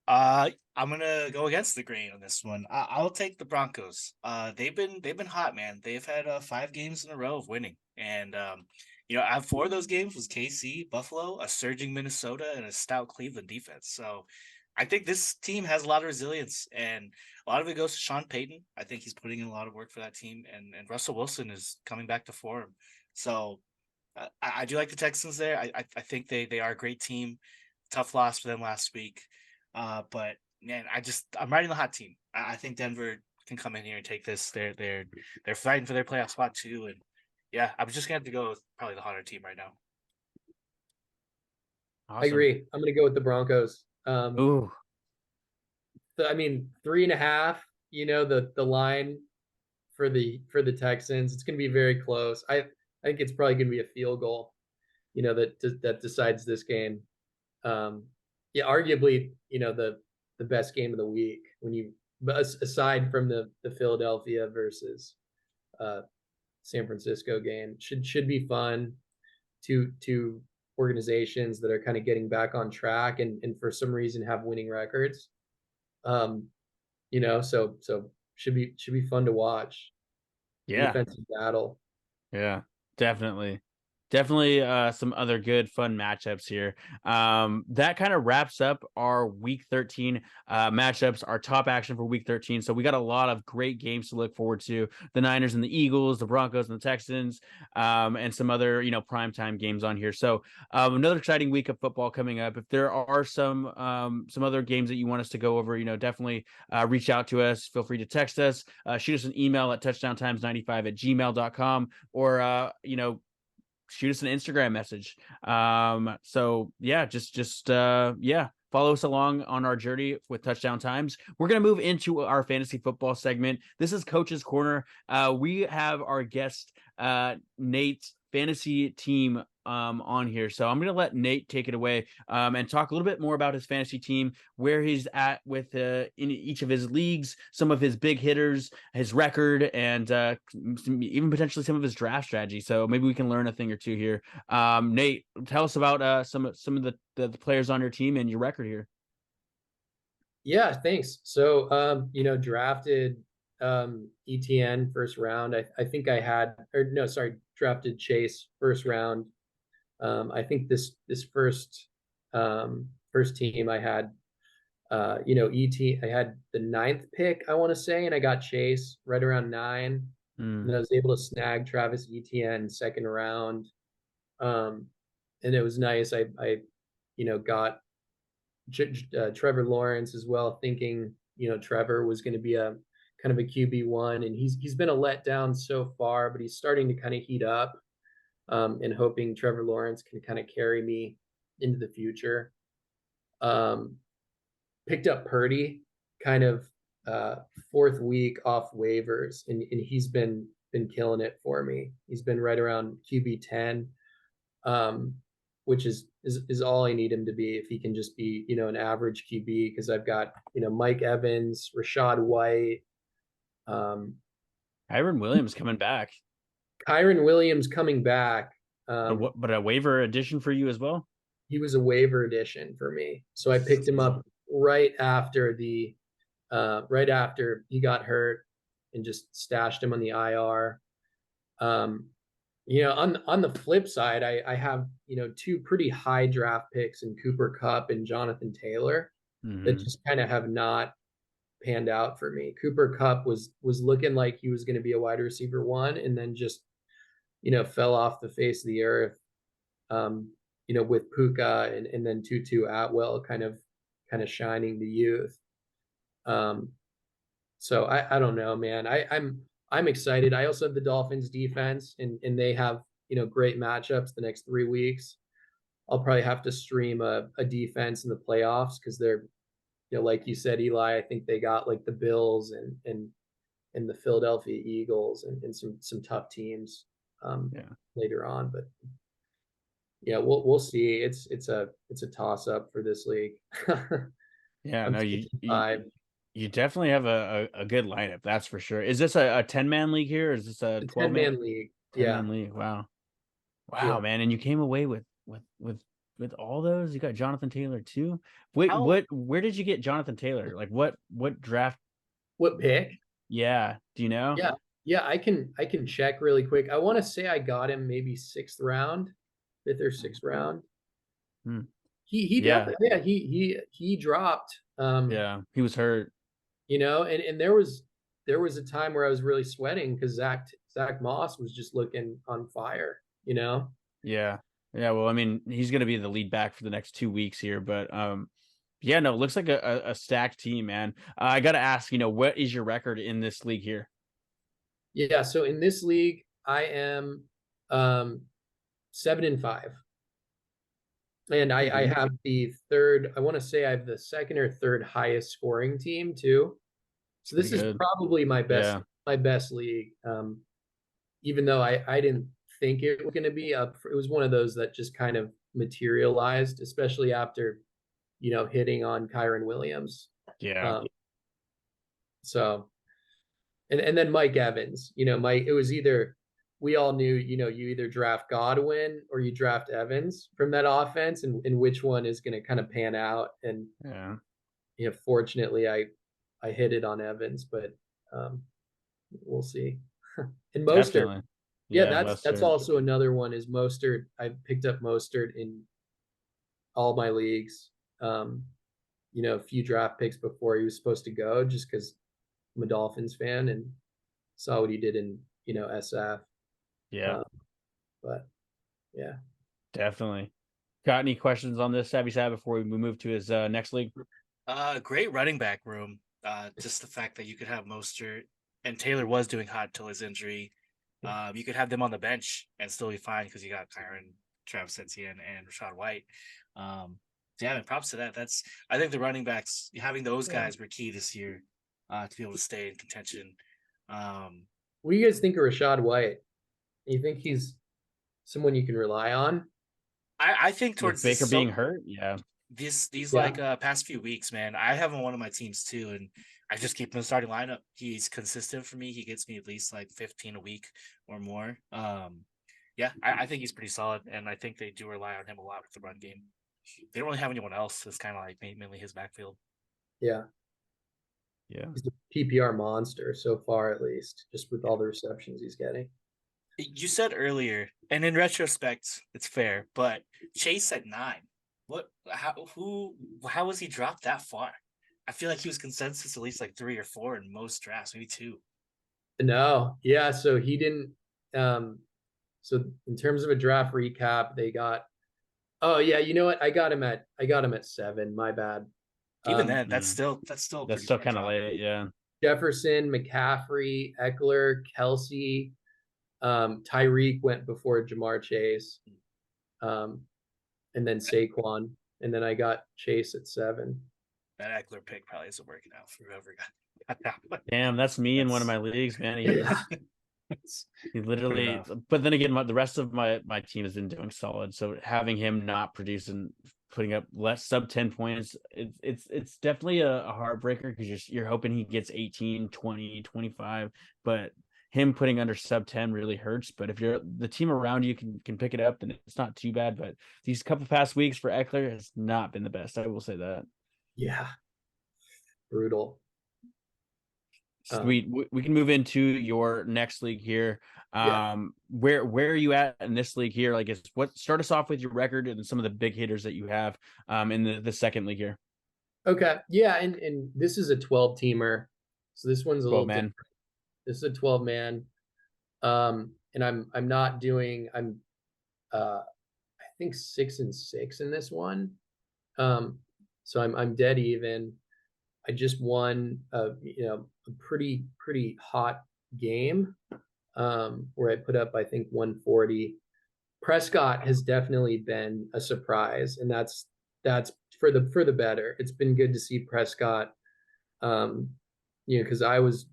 I'm gonna go against the grain on this one. I'll take the Broncos. They've been hot, man. They've had 5 games in a row of winning, and out 4 of those games was KC, Buffalo, a surging Minnesota, and a stout Cleveland defense. So I think this team has a lot of resilience, and a lot of it goes to Sean Payton. I think he's putting in a lot of work for that team, and Russell Wilson is coming back to form. So I do like the Texans there. I think they are a great team. Tough loss for them last week. But man, I'm riding the hot team. I think Denver can come in here and take this. They're fighting for their playoff spot too. And yeah, I'm just gonna have to go with probably the hotter team right now. I Awesome. agree. I'm going to go with the Broncos. Ooh, I mean, 3.5. The line for the Texans. It's going to be very close. I think it's probably going to be a field goal. That decides this game. Yeah, arguably, the best game of the week aside from the Philadelphia versus San Francisco game. Should be fun. Two organizations that are kind of getting back on track and for some reason have winning records. So should be fun to watch. yeah. Defensive battle. Yeah, definitely. Definitely some other good fun matchups here. That kind of wraps up our week 13 matchups, our top action for week 13. So we got a lot of great games to look forward to. The Niners and the Eagles, the Broncos and the Texans, and some other, primetime games on here. So another exciting week of football coming up. If there are some other games that you want us to go over, definitely reach out to us. Feel free to text us, shoot us an email at touchdowntimes95@gmail.com, or shoot us an Instagram message. So yeah, just follow us along on our journey with Touchdown Times. We're going to move into our fantasy football segment. This is Coach's Corner. We have our guest, Nate's fantasy team on here. So I'm going to let Nate take it away and talk a little bit more about his fantasy team, where he's at with in each of his leagues, some of his big hitters, his record, and even potentially some of his draft strategy. So maybe we can learn a thing or two here. Nate, tell us about some of the players on your team and your record here. Yeah, thanks. So, drafted ETN first round. I think I had, or no, sorry, drafted Chase first round. I think this first team I had, I had the 9th pick, I want to say, and I got Chase right around 9. And I was able to snag Travis Etienne second round. And it was nice. I got Trevor Lawrence as well, thinking, Trevor was going to be a kind of a QB1, and he's been a letdown so far, but he's starting to kind of heat up, and hoping Trevor Lawrence can kind of carry me into the future. picked up Purdy kind of fourth week off waivers, and he's been killing it for me. He's been right around QB 10, which is all I need him to be if he can just be, an average QB, because I've got, Mike Evans, Rashad White, Kyron Williams coming back. Kyron Williams coming back. But a waiver addition for you as well? He was a waiver addition for me. So I picked him up right after right after he got hurt, and just stashed him on the IR. On the flip side, I have, two pretty high draft picks in Cooper Kupp and Jonathan Taylor that just kind of have not panned out for me. Cooper Kupp was looking like he was going to be a wide receiver 1, and then just, fell off the face of the earth. With Puka and then Tutu Atwell kind of shining the youth. So I don't know, man. I'm excited. I also have the Dolphins defense, and they have, great matchups the next 3 weeks. I'll probably have to stream a defense in the playoffs, because they're, like you said, Eli, I think they got like the Bills and the Philadelphia Eagles and some tough teams later on. But yeah, we'll see. It's a toss up for this league. Yeah, no, you definitely have a good lineup, that's for sure. Is this a 10-man league here, or is this a 12-man league? 10-man league. Wow, Yeah. man. And you came away with all those. You got Jonathan Taylor too. Wait, where did you get Jonathan Taylor? Like what draft? What pick? Yeah, do you know? Yeah, I can check really quick. I want to say I got him maybe 6th round, 5th or 6th round. He definitely, he dropped. Yeah, he was hurt. And there was a time where I was really sweating because Zach Moss was just looking on fire. Yeah. Well, I mean, he's going to be the lead back for the next 2 weeks here, but yeah, no, it looks like a stacked team, man. I got to ask, what is your record in this league here? Yeah, so in this league, I am 7-5. And I have the third, I want to say I have the second or third highest scoring team too. So this is probably my best league. Even though I didn't think it was going to be up, it was one of those that just kind of materialized, especially after, hitting on Kyron Williams. Yeah. So, and then Mike Evans, it was either, we all knew, you either draft Godwin or you draft Evans from that offense, and which one is going to kind of pan out. And fortunately, I hit it on Evans, but we'll see. And Mostert, that's also another one. Is Mostert? I picked up Mostert in all my leagues. A few draft picks before he was supposed to go, just because I'm a Dolphins fan and saw what he did in SF. Yeah. But yeah. Definitely. Got any questions on this, Savvy Sav, before we move to his next league? Great running back room. Just the fact that you could have Mostert, and Taylor was doing hot until his injury. You could have them on the bench and still be fine because you got Kyron, Travis Etienne, and Rashad White. Yeah, and props to that. I think the running backs, having those guys were key this year to be able to stay in contention. What do you guys think of Rashad White? You think he's someone you can rely on? I think towards Baker being hurt, these past few weeks, man, I have him on one of my teams too, and I just keep him in the starting lineup. He's consistent for me. He gets me at least like 15 a week or more. I think he's pretty solid, and I think they do rely on him a lot with the run game. They don't really have anyone else. It's kind of like mainly his backfield. Yeah. He's a PPR monster so far, at least, just with all the receptions he's getting. You said earlier, and in retrospect, it's fair, but Chase at 9. How was he dropped that far? I feel like he was consensus at least like 3 or 4 in most drafts, maybe 2. No, yeah. So he didn't. So in terms of a draft recap, they got. Oh yeah, you know what? I got him at 7. My bad. Even then, that's still kind of late. Yeah. Jefferson, McCaffrey, Eckler, Kelsey, Tyreek went before Jamar Chase, and then Saquon, and then I got Chase at 7. That Eckler pick probably isn't working out for whoever got that one. Damn, that's me in one of my leagues, man. He literally, but then again, the rest of my team has been doing solid. So having him not produce and putting up less sub 10 points, it's definitely a heartbreaker because you're hoping he gets 18, 20, 25, but him putting under sub 10 really hurts. But if you're the team around you can pick it up, then it's not too bad. But these couple past weeks for Eckler has not been the best. I will say that. Yeah. Brutal. Sweet. We can move into your next league here. Where are you at in this league here? Like, start us off with your record and some of the big hitters that you have in the second league here. Okay. Yeah, and this is a 12 teamer. So this one's a little different. This is a 12 man. And I'm not doing I think 6-6 in this one. So I'm dead even. I just won a pretty hot game where I put up I think 140. Prescott has definitely been a surprise, and that's for the better. It's been good to see Prescott, because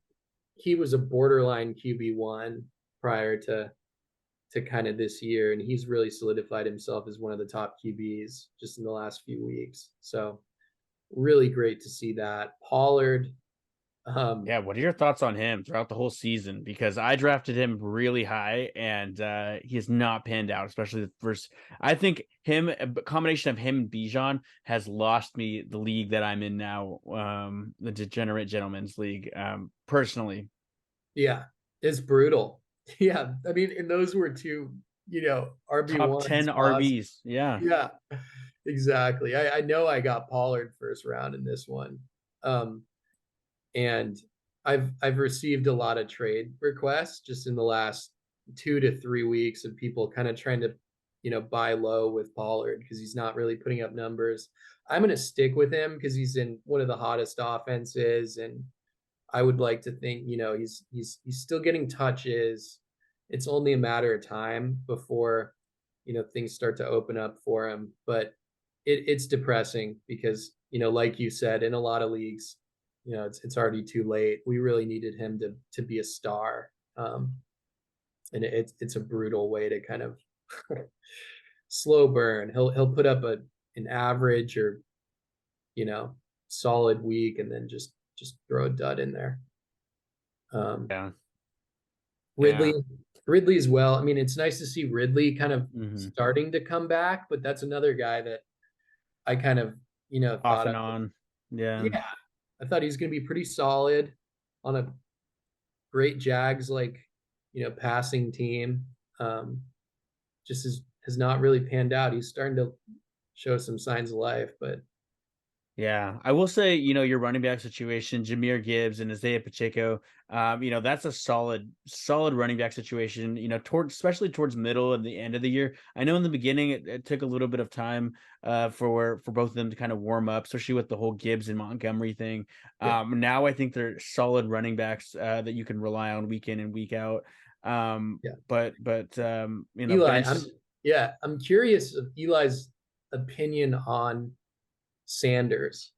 he was a borderline QB1 prior to kind of this year, and he's really solidified himself as one of the top QBs just in the last few weeks. So really great to see that. Pollard. Yeah, what are your thoughts on him throughout the whole season? Because I drafted him really high, and he has not panned out, especially the first. I think a combination of him and Bijan has lost me the league that I'm in now, the Degenerate Gentlemen's League, personally. Yeah, it's brutal. Yeah, I mean, and those were two, RB1 top 10 spots. RBs. Yeah. Yeah, exactly. I know I got Pollard first round in this one. And I've received a lot of trade requests just in the last 2 to 3 weeks of people kind of trying to, buy low with Pollard because he's not really putting up numbers. I'm going to stick with him because he's in one of the hottest offenses, and I would like to think, he's still getting touches. It's only a matter of time before, things start to open up for him. But it's depressing because, like you said, in a lot of leagues, it's already too late. We really needed him to be a star. And it's a brutal way to kind of slow burn. He'll put up an average or, solid week and then just throw a dud in there. Yeah. Ridley as well. I mean, it's nice to see Ridley kind of starting to come back, but that's another guy that I kind of, off thought and on. Yeah. I thought he was going to be pretty solid on a great Jags passing team. Just has not really panned out. He's starting to show some signs of life, but yeah, I will say, your running back situation, Jahmyr Gibbs and Isaiah Pacheco, that's a solid running back situation, especially towards middle and the end of the year. I know in the beginning it took a little bit of time for both of them to kind of warm up, especially with the whole Gibbs and Montgomery thing. Now I think they're solid running backs that you can rely on week in and week out. But Eli, I'm curious of Eli's opinion on Sanders,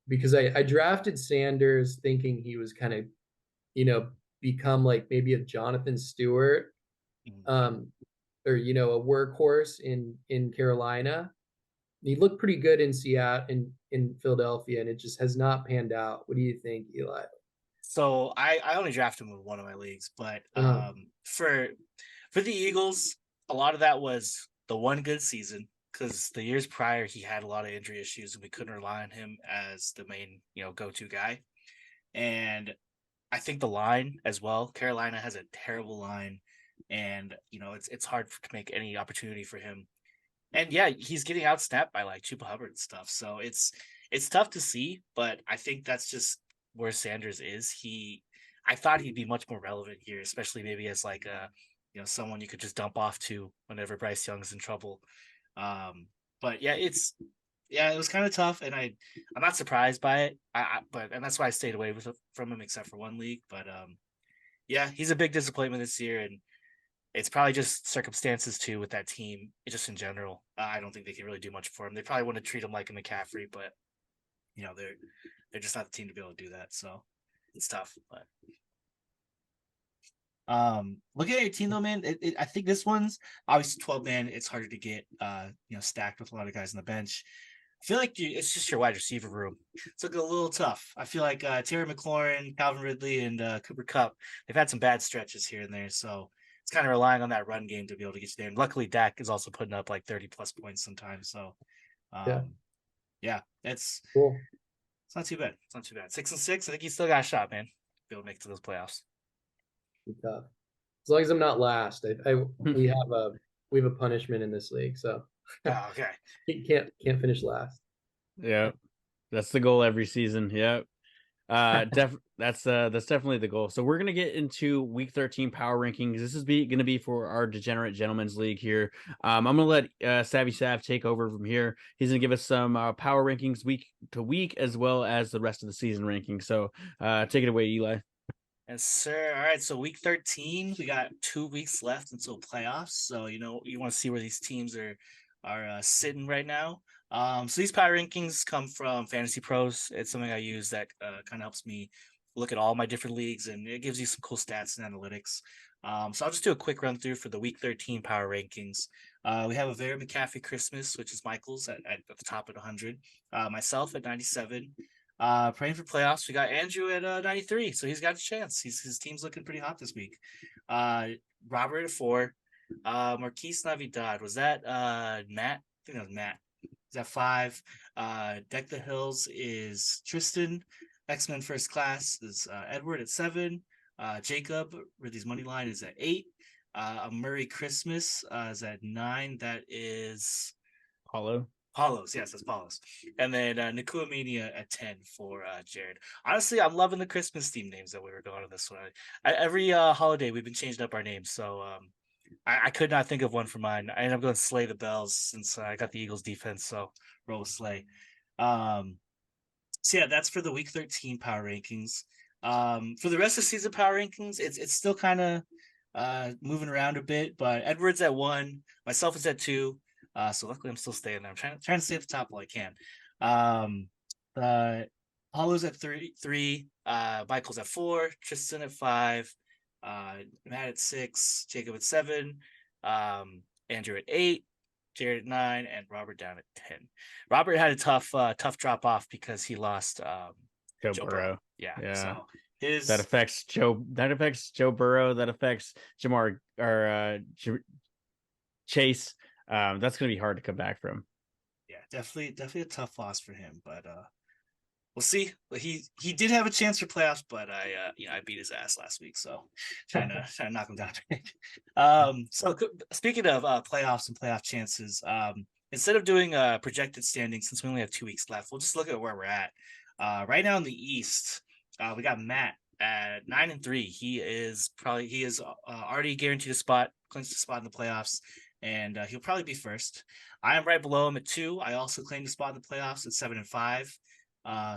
because I drafted Sanders thinking he was kind of, become like maybe a Jonathan Stewart, or, a workhorse in Carolina. He looked pretty good in Seattle, in Philadelphia, and it just has not panned out. What do you think, Eli? So I only drafted him in one of my leagues, but for the Eagles, a lot of that was the one good season. Because the years prior, he had a lot of injury issues, and we couldn't rely on him as the main, go-to guy. And I think the line as well. Carolina has a terrible line, and it's hard to make any opportunity for him. And yeah, he's getting outsnapped by like Chuba Hubbard and stuff. So it's tough to see, but I think that's just where Sanders is. I thought he'd be much more relevant here, especially maybe as like a someone you could just dump off to whenever Bryce Young's in trouble. But yeah, it was kind of tough, and I'm not surprised by it. And that's why I stayed away from him, except for one league. But yeah, he's a big disappointment this year, and it's probably just circumstances too with that team, just in general. I don't think they can really do much for him. They probably want to treat him like a McCaffrey, but they're just not the team to be able to do that. So it's tough. But looking at your team though, man, I think this one's obviously 12 man. It's harder to get stacked with a lot of guys on the bench. I feel like it's just your wide receiver room. It's looking a little tough. I feel like Terry McLaurin, Calvin Ridley, and Cooper Kupp, they've had some bad stretches here and there. So it's kind of relying on that run game to be able to get you there. And luckily, Dak is also putting up like 30 plus points sometimes. So, it's cool. It's not too bad. It's not too bad. 6-6. I think he's still got a shot, man. Be able to make it to those playoffs. Tough. As long as I'm not last, we have a punishment in this league, so okay. He can't finish last. Yeah, that's the goal every season. Yeah, that's definitely the goal. So we're gonna get into week 13 power rankings. This is gonna be for our Degenerate Gentlemen's League here. I'm gonna let Savvy Sav take over from here. He's gonna give us some power rankings week to week as well as the rest of the season rankings. So take it away, Eli. Yes, sir. All right. So week 13, we got 2 weeks left until playoffs. So you want to see where these teams are sitting right now. So these power rankings come from Fantasy Pros. It's something I use that kind of helps me look at all my different leagues, and it gives you some cool stats and analytics. So I'll just do a quick run through for the week 13 power rankings. We have a very McCaffrey Christmas, which is Michael's at the top at 100. Myself at 97. Praying for playoffs. We got Andrew at 93, so he's got a chance. His team's looking pretty hot this week. Robert at 4. Marquise Navidad, was that Matt? I think that was Matt. Is that 5? Deck the Hills is Tristan. X-Men First Class is Edward at 7. Jacob, Ridley's money line is at 8. Murray Christmas is at 9. That is Paulos, yes, that's Paulos. And then Nakua Mania at 10 for Jared. Honestly, I'm loving the Christmas theme names that we were going on this one. Every holiday, we've been changing up our names. So I could not think of one for mine. I ended up going Slay the Bells since I got the Eagles defense. So roll with Slay. So yeah, that's for the week 13 power rankings. For the rest of the season power rankings, it's still kind of moving around a bit, but Edward's at 1, myself is at 2. So luckily I'm still staying there. I'm trying to stay at the top while I can. Paulo's at 3, Michael's at 4, Tristan at 5, Matt at 6, Jacob at 7, Andrew at 8, Jared at 9, and Robert down at 10. Robert had a tough drop off because he lost Joe Burrow. Yeah. So that affects Joe Burrow. That affects Jamar or Chase. That's going to be hard to come back from. Yeah, definitely a tough loss for him, but we'll see. He did have a chance for playoffs, but I beat his ass last week, so trying to knock him down. So speaking of playoffs and playoff chances, instead of doing projected standings, since we only have 2 weeks left, we'll just look at where we're at. Right now in the East, we got Matt at 9-3. He is already guaranteed a spot, clinched a spot in the playoffs. And he'll probably be first. I am right below him at 2. I also claimed a spot in the playoffs at 7-5.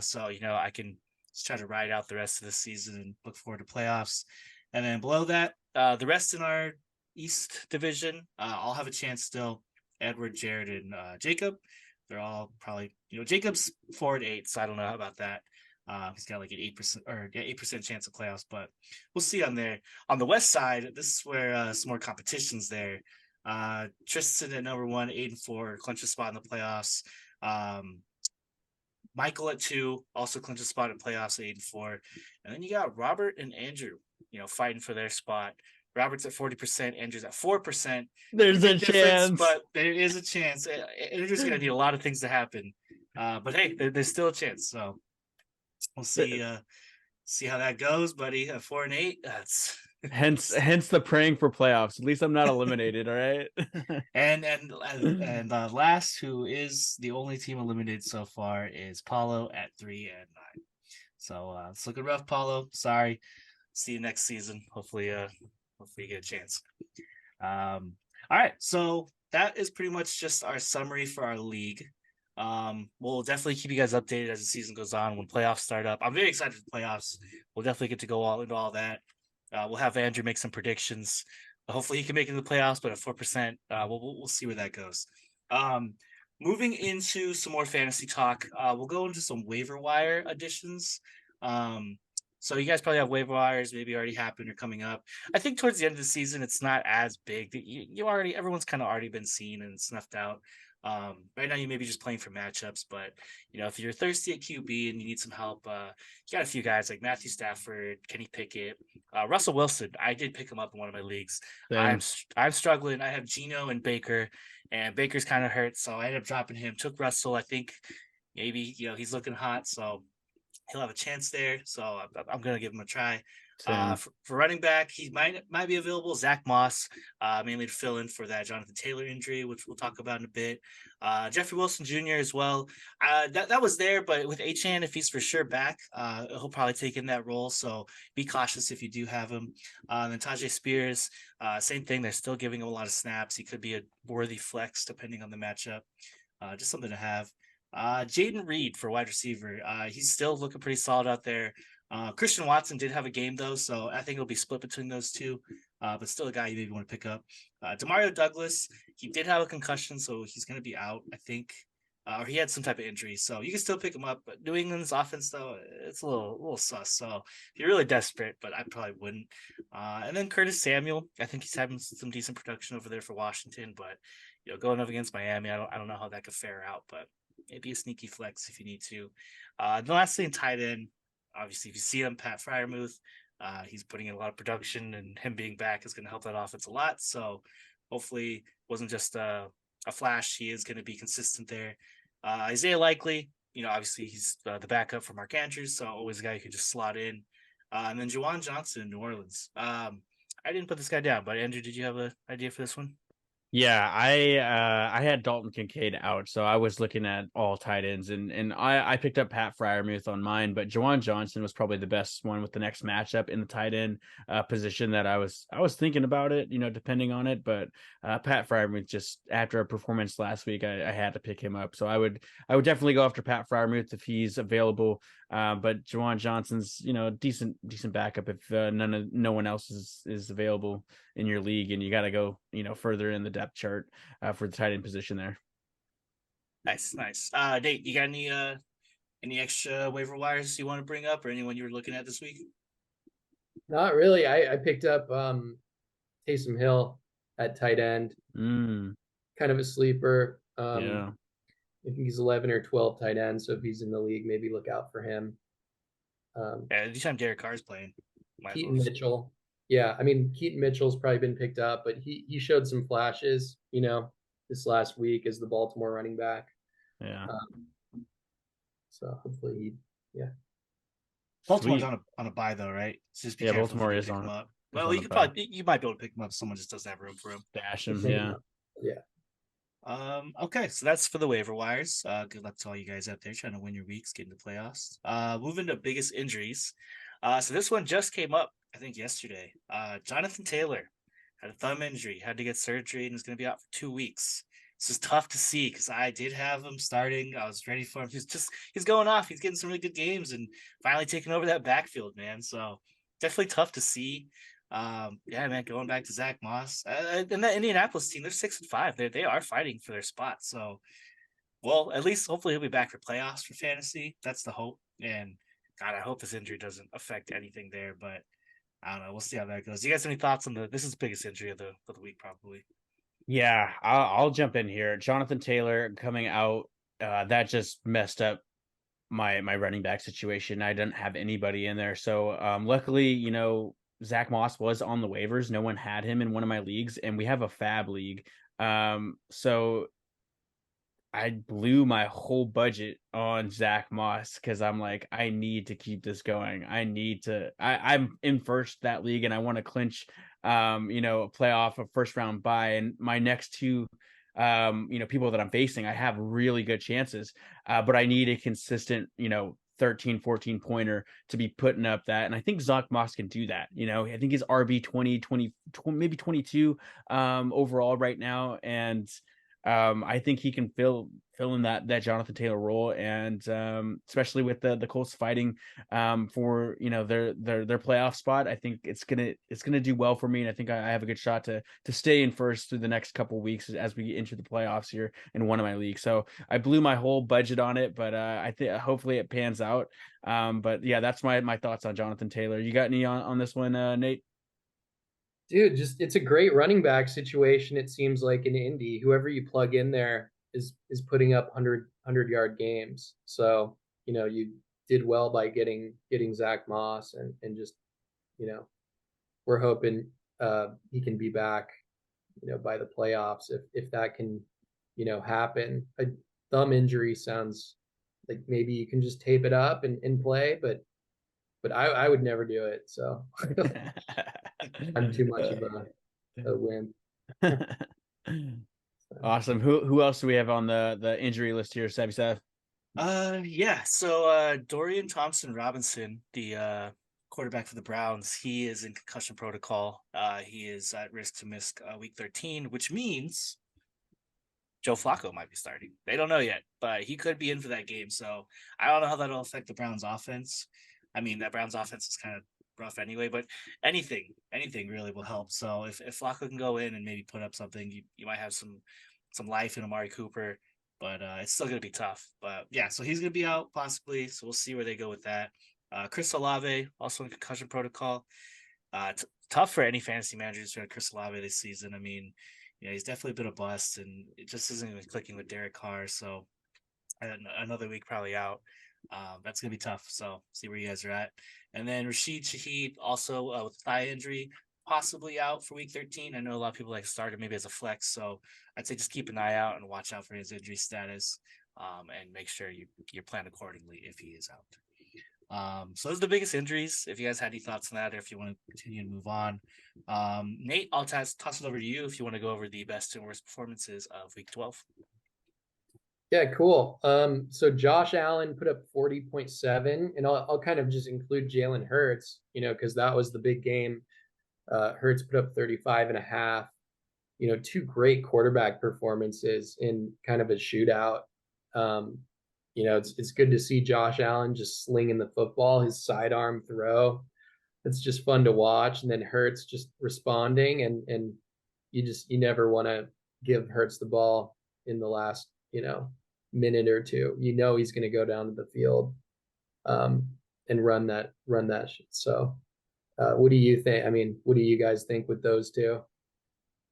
So I can just try to ride out the rest of the season and look forward to playoffs. And then below that, the rest in our East division, I'll have a chance still. Edward, Jared, and Jacob. They're all probably Jacob's 4-8, so I don't know about that. He's got like an 8% chance of playoffs, but we'll see on there. On the West side, this is where some more competition's there. Tristan at number 1, 8-4, clinch a spot in the playoffs. Michael at 2, also clinch a spot in playoffs at 8-4. And then you got Robert and Andrew, fighting for their spot. Robert's at 40%, Andrew's at 4%. There's a chance, but there is a chance. Andrew's gonna need a lot of things to happen. But hey, there's still a chance. So we'll see how that goes, buddy. At 4-8, that's hence the praying for playoffs. At least I'm not eliminated. All right. and last, who is the only team eliminated so far, is Paulo at 3-9. So it's looking rough, Paulo. Sorry. See you next season. Hopefully you get a chance. All right. So that is pretty much just our summary for our league. We'll definitely keep you guys updated as the season goes on when playoffs start up. I'm very excited for playoffs. We'll definitely get to go all into all that. We'll have Andrew make some predictions. Hopefully he can make it in the playoffs, but at 4%, we'll see where that goes. moving into some more fantasy talk, we'll go into some waiver wire additions. So you guys probably have waiver wires maybe already happened or coming up. I think towards the end of the season, it's not as big. You already everyone's kind of already been seen and snuffed out. Right now you may be just playing for matchups, but if you're thirsty at QB and you need some help, you got a few guys like Matthew Stafford, Kenny Pickett, Russell Wilson. I did pick him up in one of my leagues. Same. I'm struggling. I have Geno and Baker, and Baker's kind of hurt, so I ended up dropping him. Took Russell. I think maybe he's looking hot, so he'll have a chance there. So I'm gonna give him a try. Same. For running back, he might be available. Zach Moss, mainly to fill in for that Jonathan Taylor injury, which we'll talk about in a bit. Jeffrey Wilson Jr. as well. That was there, but with Achan, if he's for sure back, he'll probably take in that role. So be cautious if you do have him. Then Tajay Spears, same thing. They're still giving him a lot of snaps. He could be a worthy flex depending on the matchup. Just something to have. Jaden Reed for wide receiver. He's still looking pretty solid out there. Christian Watson did have a game though, so I think it'll be split between those two. But still a guy you maybe want to pick up. Demario Douglas, he did have a concussion, so he's going to be out, I think. Or he had some type of injury, so you can still pick him up. But New England's offense, though, it's a little sus. So if you're really desperate, but I probably wouldn't. And then Curtis Samuel, I think he's having some decent production over there for Washington, but going up against Miami, I don't know how that could fare out, but maybe a sneaky flex if you need to. The last thing, tight end. Obviously, if you see him, Pat Fryermuth, he's putting in a lot of production, and him being back is going to help that offense a lot. So hopefully, it wasn't just a flash. He is going to be consistent there. Isaiah Likely, obviously he's the backup for Mark Andrews, so always a guy you could just slot in. And then Juwan Johnson in New Orleans. I didn't put this guy down, but Andrew, did you have an idea for this one? Yeah, I had Dalton Kincaid out, so I was looking at all tight ends, and I picked up Pat Fryermuth on mine, but Juwan Johnson was probably the best one with the next matchup in the tight end position that I was thinking about it, depending on it, but Pat Fryermuth, just after a performance last week, I had to pick him up, so I would definitely go after Pat Fryermuth if he's available. But Juwan Johnson's decent backup if no one else is available in your league, and you got to go further in the depth chart for the tight end position there. Nice. Nate, you got any extra waiver wires you want to bring up, or anyone you were looking at this week? Not really. I picked up Taysom Hill at tight end. Kind of a sleeper. Yeah. I think he's 11 or 12 tight ends, so if he's in the league, maybe look out for him. Anytime Derek Carr's playing. Keaton Mitchell. Yeah, I mean, Keaton Mitchell's probably been picked up, but he showed some flashes, this last week as the Baltimore running back. Yeah. So hopefully Baltimore's on a bye though, right? So just be careful Baltimore is on up. Well, you might be able to pick him up. Someone just doesn't have room for him. Dash him, yeah. Yeah. Okay, so that's for the waiver wires. Good luck to all you guys out there trying to win your weeks, get into playoffs. Moving to biggest injuries. So this one just came up, I think yesterday. Jonathan Taylor had a thumb injury, had to get surgery, and is going to be out for 2 weeks. This is tough to see because I did have him starting. I was ready for him. He's going off. He's getting some really good games and finally taking over that backfield, man. So definitely tough to see. Yeah, man, going back to Zach Moss and that Indianapolis team, they're 6-5. They are fighting for their spot. So, well, at least hopefully he'll be back for playoffs for fantasy. That's the hope. And God, I hope this injury doesn't affect anything there. But I don't know. We'll see how that goes. Do you guys have any thoughts on this is the biggest injury of the week, probably? Yeah, I'll jump in here. Jonathan Taylor coming out, that just messed up my running back situation. I didn't have anybody in there. So luckily, Zach Moss was on the waivers. No one had him in one of my leagues, and we have a fab league. So I blew my whole budget on Zach Moss because I'm like, I need to keep this going. I'm in first that league, and I want to clinch a playoff, a first round bye. And my next two people that I'm facing, I have really good chances. But I need a consistent, 13, 14 pointer to be putting up that. And I think Zach Moss can do that. I think he's RB 20, maybe 22 overall right now. And I think he can fill in that Jonathan Taylor role, and especially with the Colts fighting for their playoff spot. I think it's gonna do well for me, and I think I have a good shot to stay in first through the next couple of weeks as we enter the playoffs here in one of my leagues. So I blew my whole budget on it, but I think hopefully it pans out. But yeah, that's my thoughts on Jonathan Taylor. You got any on this one, Nate? Dude, just it's a great running back situation. It seems like in Indy, whoever you plug in there is putting up 100 yard games. So you did well by getting Zach Moss, and just you know we're hoping he can be back by the playoffs if that can happen. A thumb injury sounds like maybe you can just tape it up and play, but I would never do it. So I'm too much of a wimp. Awesome. Who else do we have on the injury list here, Savvy Sav? Yeah. So Dorian Thompson Robinson, the quarterback for the Browns, he is in concussion protocol. He is at risk to miss week 13, which means Joe Flacco might be starting. They don't know yet, but he could be in for that game. So I don't know how that'll affect the Browns offense. I mean, that Browns offense is kind of rough anyway, but anything really will help. So if Flacco can go in and maybe put up something, you might have some life in Amari Cooper, but it's still gonna be tough. But yeah, so he's gonna be out possibly. So we'll see where they go with that. Chris Olave also in concussion protocol. Tough for any fantasy managers to have Chris Olave this season. I mean, he's definitely been a bust, and it just isn't even clicking with Derek Carr. So another week probably out. That's gonna be tough. So see where you guys are at. And then Rashid Shaheed also with thigh injury, possibly out for week 13. I know a lot of people like started maybe as a flex, so I'd say just keep an eye out and watch out for his injury status, and make sure you're planned accordingly if he is out. So those are the biggest injuries. If you guys had any thoughts on that, or if you want to continue to move on, Nate, I'll toss it over to you if you want to go over the best and worst performances of week 12. Yeah, cool. So Josh Allen put up 40.7, and I'll kind of just include Jalen Hurts, because that was the big game. Hurts put up 35.5. Two great quarterback performances in kind of a shootout. It's good to see Josh Allen just slinging the football, his sidearm throw. It's just fun to watch, and then Hurts just responding, and you never want to give Hurts the ball in the last minute or two. He's going to go down to the field and run that shit. So what do you think? I mean, what do you guys think with those two?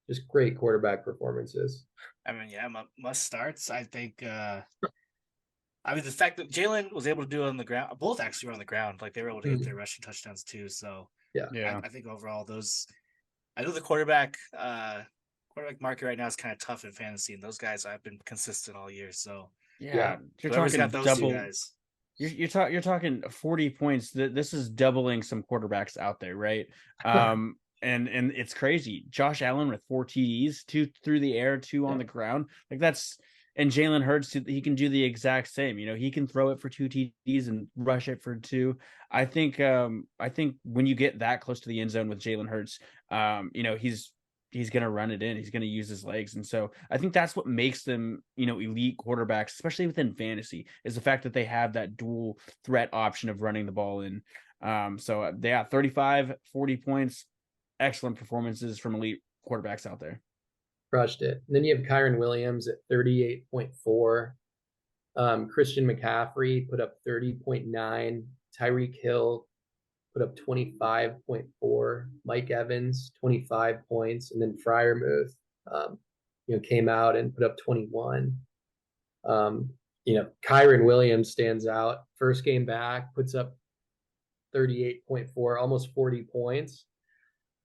Just great quarterback performances. I mean, yeah, must starts. I think. I mean, the fact that Jalen was able to do it on the ground, both actually were on the ground. Like they were able to get their rushing touchdowns too. So Yeah. I think overall those. I know the quarterback market right now is kind of tough in fantasy, and those guys have been consistent all year. So Yeah, you're whoever's talking got those two double. guys. You're talking 40 points. This is doubling some quarterbacks out there, right? And it's crazy. Josh Allen with 4 TDs, 2 through the air, 2 on the ground. Like that's and Jalen Hurts, he can do the exact same. He can throw it for 2 TDs and rush it for 2. I think when you get that close to the end zone with Jalen Hurts, he's going to run it in. He's going to use his legs. And so I think that's what makes them, elite quarterbacks, especially within fantasy, is the fact that they have that dual threat option of running the ball in. So they got 35, 40 points, excellent performances from elite quarterbacks out there. Crushed it. And then you have Kyron Williams at 38.4. Christian McCaffrey put up 30.9. Tyreek Hill put up 25.4. Mike Evans, 25 points. And then Freiermuth, came out and put up 21. Kyron Williams stands out. First game back, puts up 38.4, almost 40 points.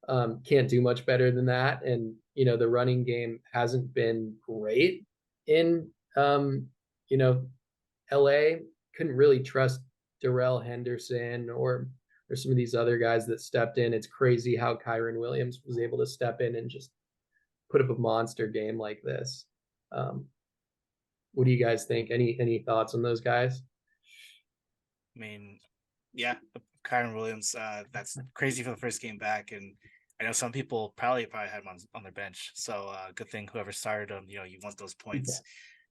Can't do much better than that. And, the running game hasn't been great in, LA. Couldn't really trust Darrell Henderson or some of these other guys that stepped in. It's crazy how Kyron Williams was able to step in and just put up a monster game like this. What do you guys think? Any thoughts on those guys? I mean, yeah, Kyron Williams, that's crazy for the first game back, and I know some people probably had him on their bench. So good thing whoever started him, you want those Yeah. points.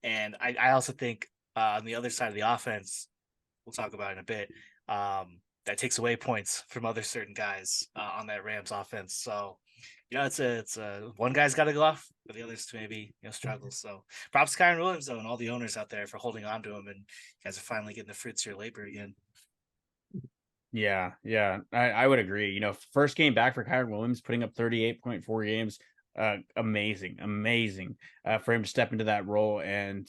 And I also think on the other side of the offense, we'll talk about it in a bit. That takes away points from other certain guys on that Rams offense. So, it's a one guy's got to go off, but the others to maybe struggle. So, props to Kyron Williams though, and all the owners out there for holding on to him, and you guys are finally getting the fruits of your labor again. Yeah, yeah, I would agree. First game back for Kyron Williams, putting up 38.4 games. Amazing for him to step into that role and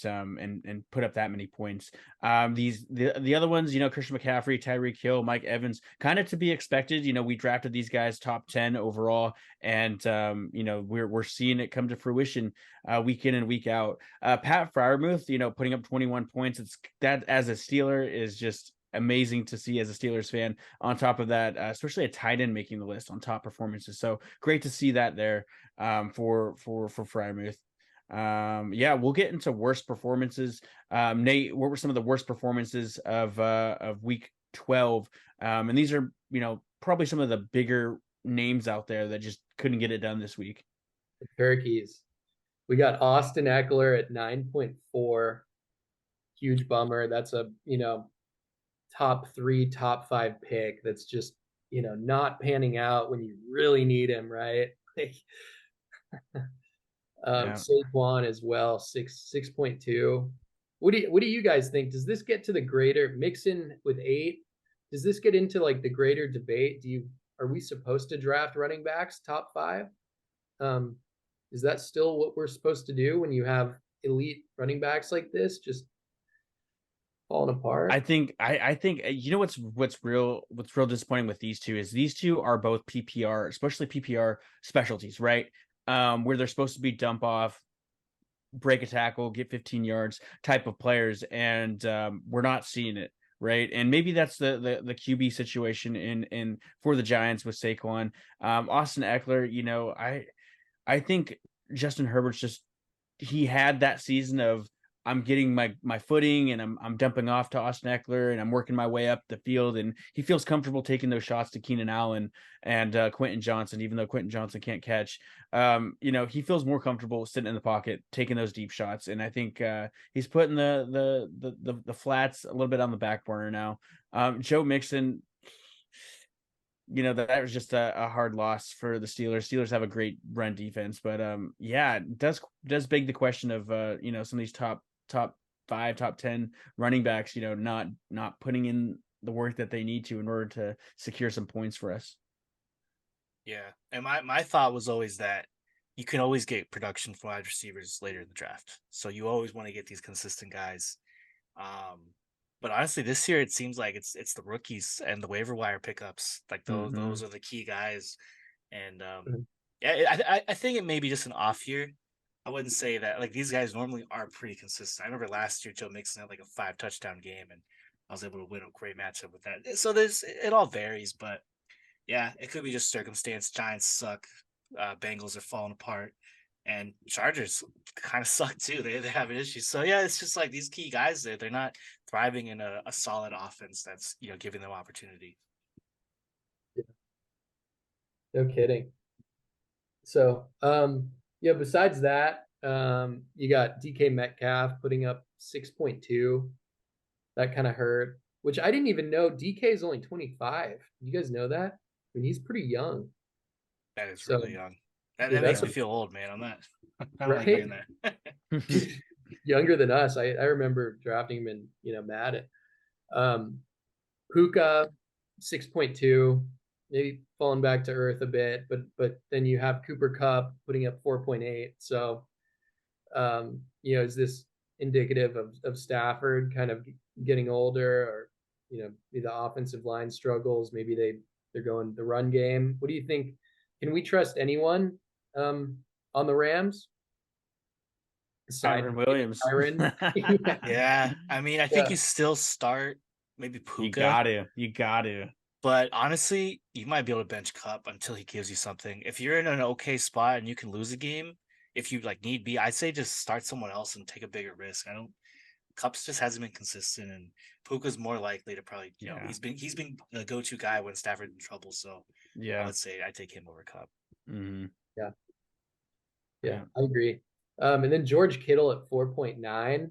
put up that many points. The other ones, Christian McCaffrey, Tyreek Hill, Mike Evans, kind of to be expected. We drafted these guys top 10 overall, and we're seeing it come to fruition week in and week out. Pat Freiermuth, putting up 21 points. It's that as a Steeler is just amazing to see as a Steelers fan. On top of that, especially a tight end making the list on top performances. So great to see that there for Freiermuth. Yeah, we'll get into worst performances. Nate, what were some of the worst performances of week 12? And these are, probably some of the bigger names out there that just couldn't get it done this week. The turkeys. We got Austin Eckler at 9.4. Huge bummer. That's a, top 3, top 5 pick that's just, not panning out when you really need him, right? Yeah. Saquon as well, 6.2. What do you guys think? Does this get to the greater Mixon with 8? Does this get into like the greater debate? Are we supposed to draft running backs top 5? Is that still what we're supposed to do when you have elite running backs like this just falling apart? I think what's real disappointing with these two is these two are both PPR, especially PPR specialties, right? Where they're supposed to be dump off, break a tackle, get 15 yards type of players, and we're not seeing it, right? And maybe that's the QB situation in for the Giants with Saquon. Austin Eckler, I think Justin Herbert's he had that season of I'm getting my footing and I'm dumping off to Austin Eckler and I'm working my way up the field, and he feels comfortable taking those shots to Keenan Allen and Quentin Johnson, even though Quentin Johnson can't catch. He feels more comfortable sitting in the pocket taking those deep shots, and I think he's putting the flats a little bit on the back burner now. Joe Mixon, that was just a hard loss for the Steelers. Steelers have a great run defense, but yeah, it does beg the question of some of these top 5, top 10 running backs, not putting in the work that they need to in order to secure some points for us. Yeah, and my thought was always that you can always get production from wide receivers later in the draft, so you always want to get these consistent guys. But honestly, this year it seems like it's the rookies and the waiver wire pickups. Like those are the key guys. And yeah, I think it may be just an off year. I wouldn't say that like these guys normally are pretty consistent. I remember last year Joe Mixon had like a 5 touchdown game, and I was able to win a great matchup with that. So it all varies, but yeah, it could be just circumstance. Giants suck. Bengals are falling apart, and Chargers kind of suck too. They have an issue. So yeah, it's just like these key guys they're not thriving in a solid offense that's giving them opportunity. No kidding. So yeah, besides that, you got DK Metcalf putting up 6.2. That kind of hurt, which I didn't even know. DK is only 25. You guys know that? I mean, he's pretty young. That is really young. That Yeah, makes me feel old, man. I'm not. I don't like right? hearing that. Younger than us. I remember drafting him in Madden. Puka 6.2, maybe falling back to earth a bit, but then you have Cooper Kupp putting up 4.8. So is this indicative of Stafford kind of getting older, or the offensive line struggles? Maybe they're going the run game. What do you think? Can we trust anyone on the Rams? Kyron Williams. Yeah, I mean, I think you still start maybe Puka. You got to. But honestly, you might be able to bench Cup until he gives you something. If you're in an okay spot and you can lose a game, if you like need be, I'd say just start someone else and take a bigger risk. Cups just hasn't been consistent, and Puka's more likely to probably he's been the go-to guy when Stafford's in trouble. So yeah, I would say I take him over Cup. Mhm. Yeah. Yeah. I agree. And then George Kittle at 4.9,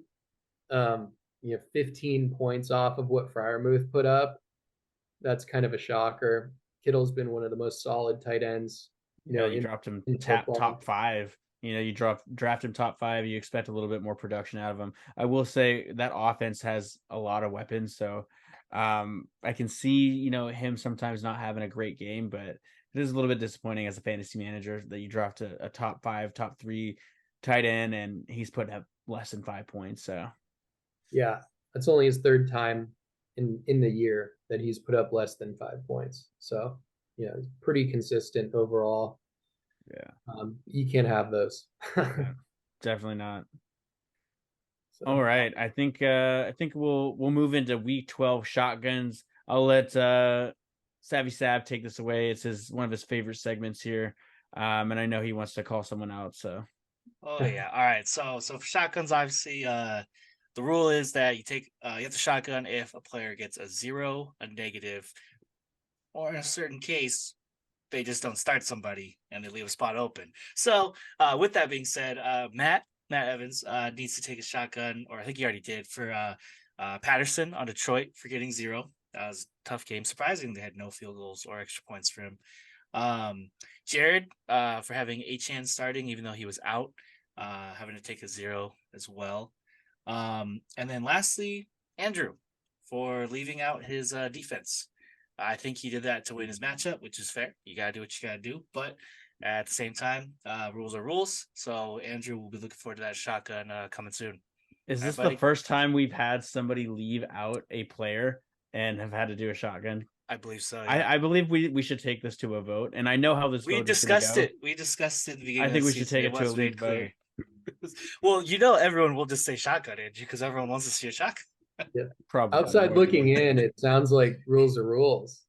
15 points off of what Freiermuth put up. That's kind of a shocker. Kittle's been one of the most solid tight ends, Yeah, you in dropped him football. top 5. You draft him top 5. You expect a little bit more production out of him. I will say that offense has a lot of weapons, so I can see him sometimes not having a great game, but it is a little bit disappointing as a fantasy manager that you draft a top 5, top 3 tight end, and he's putting up less than 5 points. So Yeah, that's only his third time in the year that he's put up less than 5 points. So it's pretty consistent overall. yeah, You can't have those. yeah, definitely not. So, All right, I think we'll move into week 12 shotguns. I'll let Savvy Sav take this away. It's one of his favorite segments here, and I know he wants to call someone out. So Oh yeah. All right. So for shotguns, obviously, the rule is that you have the shotgun if a player gets a 0, a negative, or in a certain case, they just don't start somebody and they leave a spot open. So with that being said, Matt Evans needs to take a shotgun, or I think he already did, for Patterson on Detroit for getting 0. That was a tough game. Surprisingly, they had no field goals or extra points for him. Jared for having Achan starting, even though he was out, having to take a 0 as well. And then lastly, Andrew for leaving out his defense. I think he did that to win his matchup, which is fair. You got to do what you got to do. But at the same time, rules are rules. So Andrew will be looking forward to that shotgun coming soon. is All right, this the buddy? first time we've had somebody leave out a player and have had to do a shotgun? I believe so. Yeah. I believe we should take this to a vote, and I know how this We vote is going to discussed go. it. We discussed it at the I beginning of think the we should season. take It it to a was made league vote. clear. Well, everyone will just say shotgun, Andrew, because everyone wants to see a shotgun. yeah. Probably. Outside looking in, it sounds like rules are rules.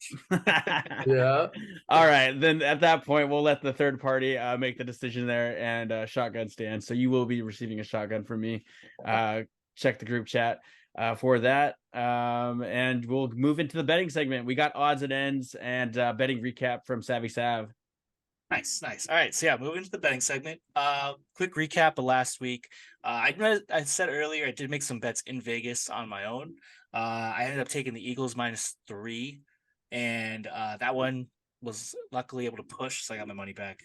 Yeah. All right, then at that point, we'll let the third party make the decision there, and shotgun stand. So you will be receiving a shotgun from me. Check the group chat for that, and we'll move into the betting segment. We got odds and ends and betting recap from Savvy Sav. Nice. All right, so yeah, moving to the betting segment. Quick recap of last week. I said earlier I did make some bets in Vegas on my own. I ended up taking the Eagles -3, and that one was luckily able to push, so I got my money back.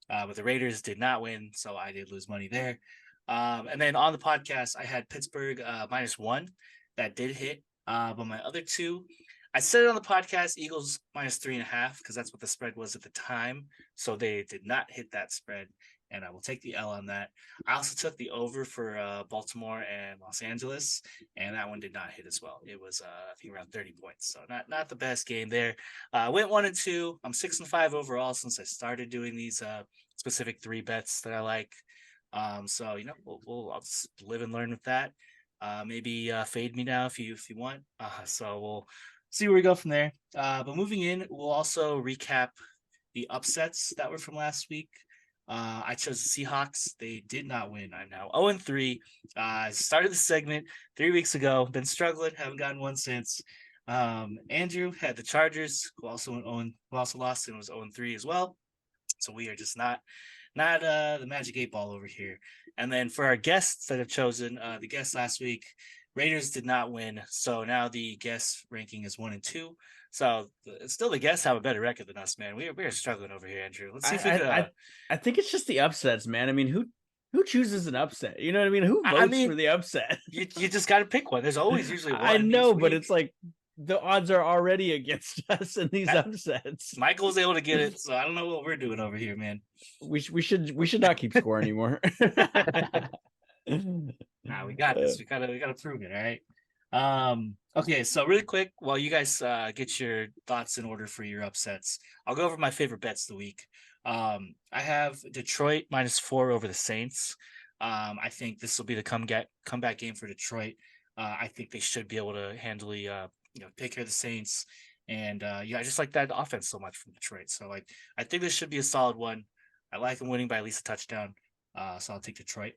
But the Raiders did not win, so I did lose money there. And then on the podcast, I had Pittsburgh -1 that did hit. But my other two, I said it on the podcast, Eagles -3.5, because that's what the spread was at the time. So they did not hit that spread, and I will take the L on that. I also took the over for Baltimore and Los Angeles, and that one did not hit as well. It was I think around 30 points, so not the best game there. Went 1-2. I'm 6-5 overall since I started doing these specific 3 bets that I like. So I'll just live and learn with that. Maybe fade me now if you want. So we'll see where we go from there. But moving in, we'll also recap the upsets that were from last week. I chose the Seahawks. They did not win. I'm now 0-3. I started the segment 3 weeks ago. Been struggling. Haven't gotten one since. Andrew had the Chargers, who also lost and was 0-3 as well. So we are just not the magic 8 ball over here. And then for our guests that have chosen, the guests last week, Raiders did not win, so now the guest ranking is 1-2. So still, the guests have a better record than us, man. We are struggling over here, Andrew. Let's see if we can. I think it's just the upsets, man. I mean, who chooses an upset? You know what I mean? Who votes for the upset? You just got to pick one. There's always usually one. I know, but it's like the odds are already against us in these upsets. Michael was able to get it, so I don't know what we're doing over here, man. We should not keep score anymore. Nah, we got this. We gotta prove it, all right? Okay, so really quick, while you guys get your thoughts in order for your upsets, I'll go over my favorite bets of the week. I have Detroit -4 over the Saints. I think this will be the comeback game for Detroit. I think they should be able to handily take care of the Saints. And I just like that offense so much from Detroit. So I think this should be a solid one. I like them winning by at least a touchdown. So I'll take Detroit.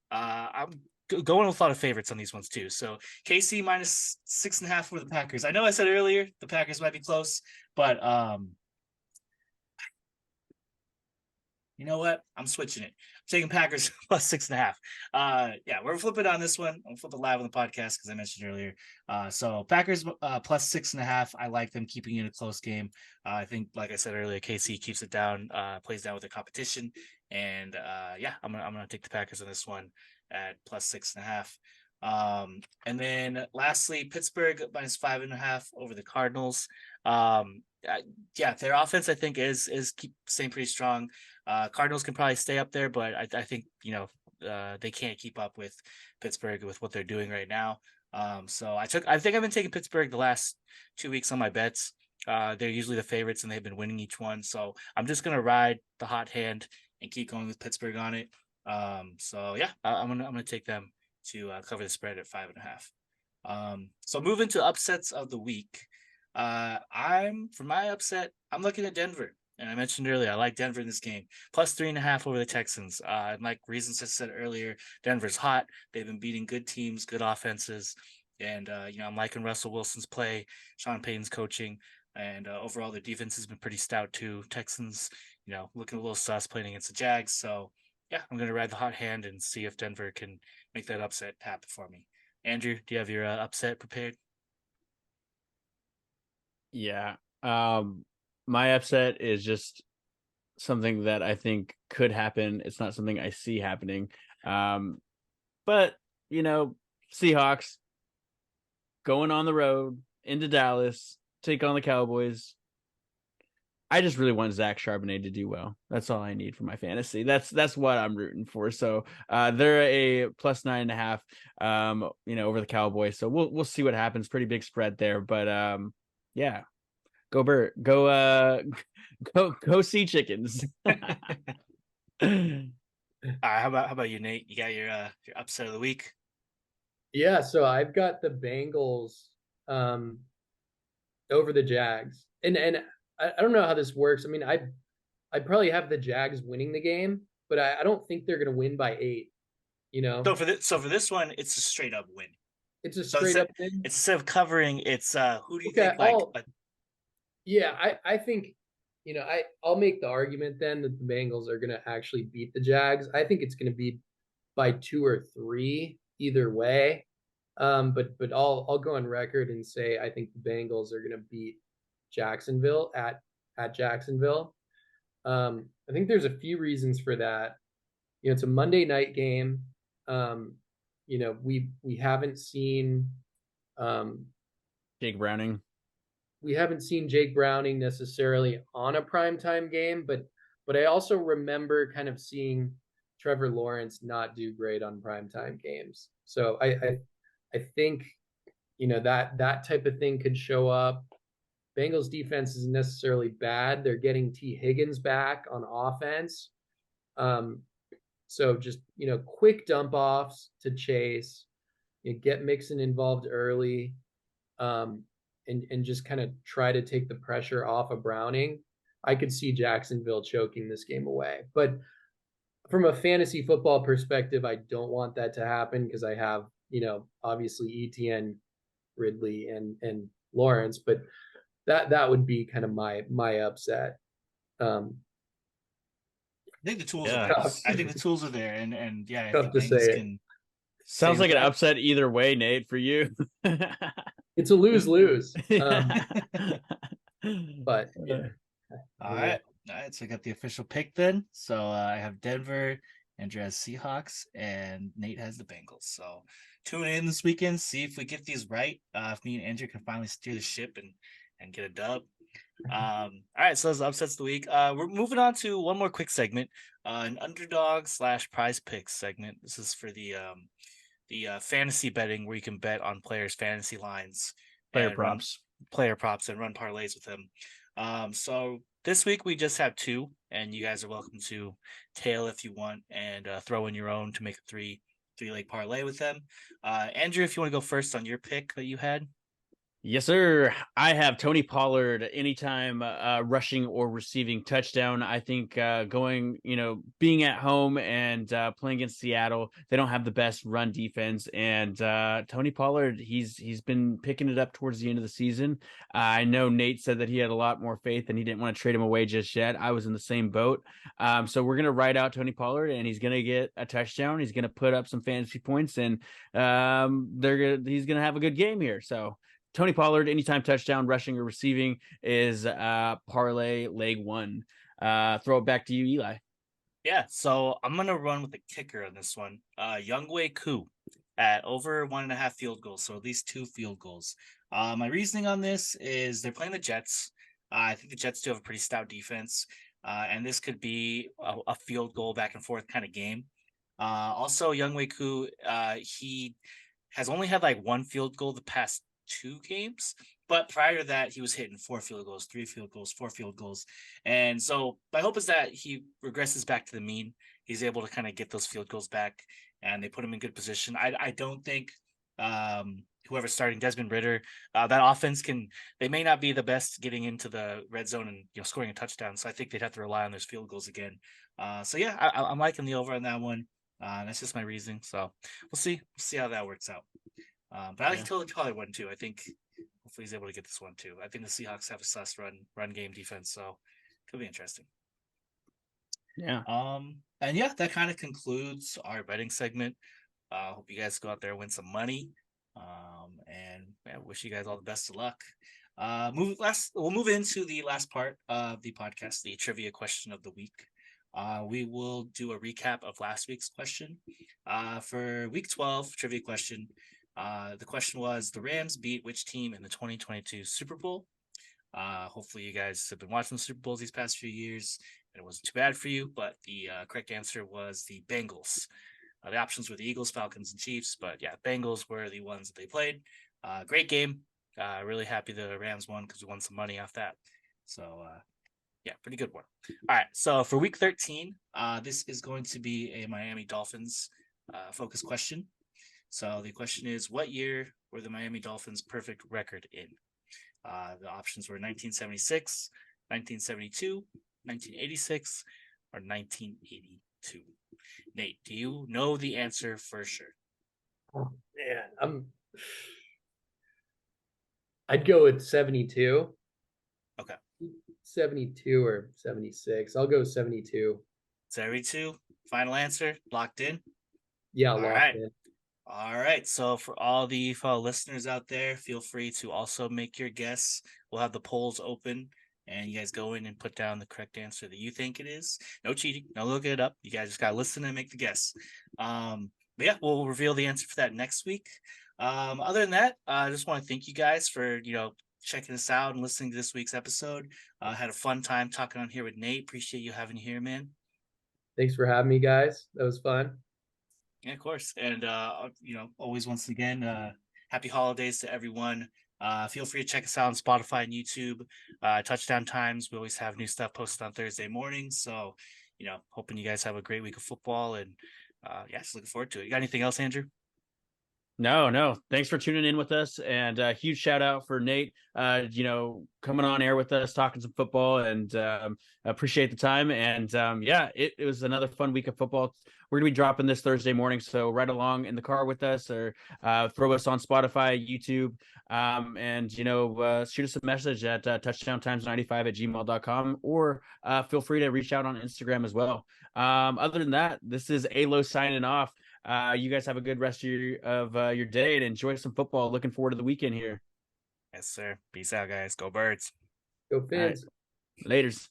I'm going with a lot of favorites on these ones too. So KC -6.5 for the Packers. I know I said earlier the Packers might be close, but You know what? I'm switching it. I'm taking Packers plus 6.5. Yeah, we're flipping on this one. I'm flipping live on the podcast because I mentioned earlier. So Packers plus 6.5. I like them keeping it a close game. I think, like I said earlier, KC keeps it down, plays down with the competition, and yeah, I'm gonna take the Packers on this one at plus 6.5. And then lastly, Pittsburgh minus 5.5 over the Cardinals. Yeah, their offense I think is keep staying pretty strong. Cardinals can probably stay up there, but I think they can't keep up with Pittsburgh with what they're doing right now. So I think I've been taking Pittsburgh the last 2 weeks on my bets. They're usually the favorites and they've been winning each one. So I'm just gonna ride the hot hand and keep going with Pittsburgh on it. So yeah, I'm gonna take them to cover the spread at 5.5. So moving to upsets of the week. For my upset, I'm looking at Denver. And I mentioned earlier, I like Denver in this game. Plus 3.5 over the Texans. And like reasons I said earlier, Denver's hot. They've been beating good teams, good offenses. And I'm liking Russell Wilson's play, Sean Payton's coaching, and overall their defense has been pretty stout too. Texans, looking a little sus playing against the Jags. So yeah, I'm gonna ride the hot hand and see if Denver can make that upset happen for me. Andrew, do you have your upset prepared? Yeah. My upset is just something that I think could happen. It's not something I see happening. But Seahawks going on the road into Dallas, take on the Cowboys. I just really want Zach Charbonnet to do well. That's all I need for my fantasy. That's what I'm rooting for. So they're a plus 9.5, over the Cowboys. So we'll see what happens. Pretty big spread there, but yeah, go Bert, go go Sea Chickens. How about you, Nate? You got your upset of the week? Yeah, so I've got the Bengals over the Jags. And I don't know how this works. I mean, I probably have the Jags winning the game, but I don't think they're going to win by 8, you know. So for this one, it's a straight up win. It's a So straight up thing. instead of covering, it's who do you Okay, think like yeah, I think I'll make the argument then that the Bengals are going to actually beat the Jags. I think it's going to be by 2 or 3 either way. But I'll go on record and say I think the Bengals are going to beat Jacksonville at Jacksonville. I think there's a few reasons for that. It's a Monday night game. We haven't seen Jake Browning. We haven't seen Jake Browning necessarily on a primetime game, but I also remember kind of seeing Trevor Lawrence not do great on primetime games. So I think that type of thing could show up. Bengals defense isn't necessarily bad. They're getting T. Higgins back on offense. So just quick dump offs to Chase, get Mixon involved early, and just kind of try to take the pressure off of Browning. I could see Jacksonville choking this game away. But from a fantasy football perspective, I don't want that to happen because I have, obviously ETN, Ridley, and Lawrence, but that would be kind of my upset. I think the tools are there. I think the tools are there, and yeah, I Tough think to Bengals say can. Sounds like an upset either way, Nate, for you. It's a lose-lose. But yeah. All right. So I got the official pick then. So I have Denver, Andrew has Seahawks, and Nate has the Bengals. So tune in this weekend, see if we get these right. If me and Andrew can finally steer the ship and get a dub. All right, so those upsets of the week. We're moving on to one more quick segment, an underdog/prize picks segment. This is for the fantasy betting where you can bet on players' fantasy lines, Player props, and run parlays with them. So this week we just have 2, and you guys are welcome to tail if you want and throw in your own to make a three leg parlay with them. Andrew, if you want to go first on your pick that you had. Yes, sir. I have Tony Pollard anytime rushing or receiving touchdown. I think being at home and playing against Seattle, they don't have the best run defense. And Tony Pollard, he's been picking it up towards the end of the season. I know Nate said that he had a lot more faith and he didn't want to trade him away just yet. I was in the same boat. So we're gonna ride out Tony Pollard, and he's gonna get a touchdown. He's gonna put up some fantasy points, and he's gonna have a good game here. So. Tony Pollard, anytime touchdown, rushing or receiving, is parlay leg one. Throw it back to you, Eli. Yeah, so I'm gonna run with the kicker on this one. Youngway Koo at over 1.5 field goals, so at least 2 field goals. My reasoning on this is they're playing the Jets. I think the Jets do have a pretty stout defense, and this could be a field goal back and forth kind of game. Also, Youngway Koo, he has only had like 1 field goal the past 2 games, but prior to that, he was hitting 4 field goals, 3 field goals, 4 field goals. And so my hope is that he regresses back to the mean. He's able to kind of get those field goals back, and they put him in good position. I don't think whoever's starting Desmond Ritter, that offense they may not be the best getting into the red zone and scoring a touchdown. So I think they'd have to rely on those field goals again. So yeah, I'm liking the over on that one. That's just my reasoning. So we'll see how that works out. But I like Tony Pollard one too. I think hopefully he's able to get this one too. I think the Seahawks have a sus run game defense, so could be interesting. Yeah. And yeah, that kind of concludes our betting segment. Hope you guys go out there and win some money. And I wish you guys all the best of luck. We'll move into the last part of the podcast, the trivia question of the week. We will do a recap of last week's question. For week 12 trivia question, the question was, the Rams beat which team in the 2022 Super Bowl? Hopefully you guys have been watching the Super Bowls these past few years, and it wasn't too bad for you, but the correct answer was the Bengals. The options were the Eagles, Falcons, and Chiefs, but yeah, Bengals were the ones that they played. Great game. Really happy the Rams won because we won some money off that. So yeah, pretty good one. All right, so for week 13, this is going to be a Miami Dolphins focus question. So the question is, what year were the Miami Dolphins' perfect record in? The options were 1976, 1972, 1986, or 1982. Nate, do you know the answer for sure? Oh man, I'd go with 72. Okay. 72 or 76. I'll go 72. 72, final answer, locked in? Yeah, All locked right. in. All right. So for all the fellow listeners out there, feel free to also make your guess. We'll have the polls open, and you guys go in and put down the correct answer that you think it is. No cheating. No looking it up. You guys just got to listen and make the guess. But yeah, we'll reveal the answer for that next week. Other than that, I just want to thank you guys for, checking us out and listening to this week's episode. Had a fun time talking on here with Nate. Appreciate you having you here, man. Thanks for having me, guys. That was fun. Yeah, of course. And always once again, happy holidays to everyone. Feel free to check us out on Spotify and YouTube. Touchdown Times. We always have new stuff posted on Thursday mornings. So, hoping you guys have a great week of football, and just looking forward to it. You got anything else, Andrew? No. Thanks for tuning in with us, and a huge shout out for Nate. Coming on air with us, talking some football, and appreciate the time. And it was another fun week of football. We're gonna be dropping this Thursday morning, so right along in the car with us, or throw us on Spotify, YouTube, and shoot us a message at touchdowntimes95@gmail.com, or feel free to reach out on Instagram as well. Other than that, this is Alo signing off. You guys have a good rest of your day and enjoy some football. Looking forward to the weekend here. Yes, sir. Peace out, guys. Go Birds. Go Fins. Right. Laters.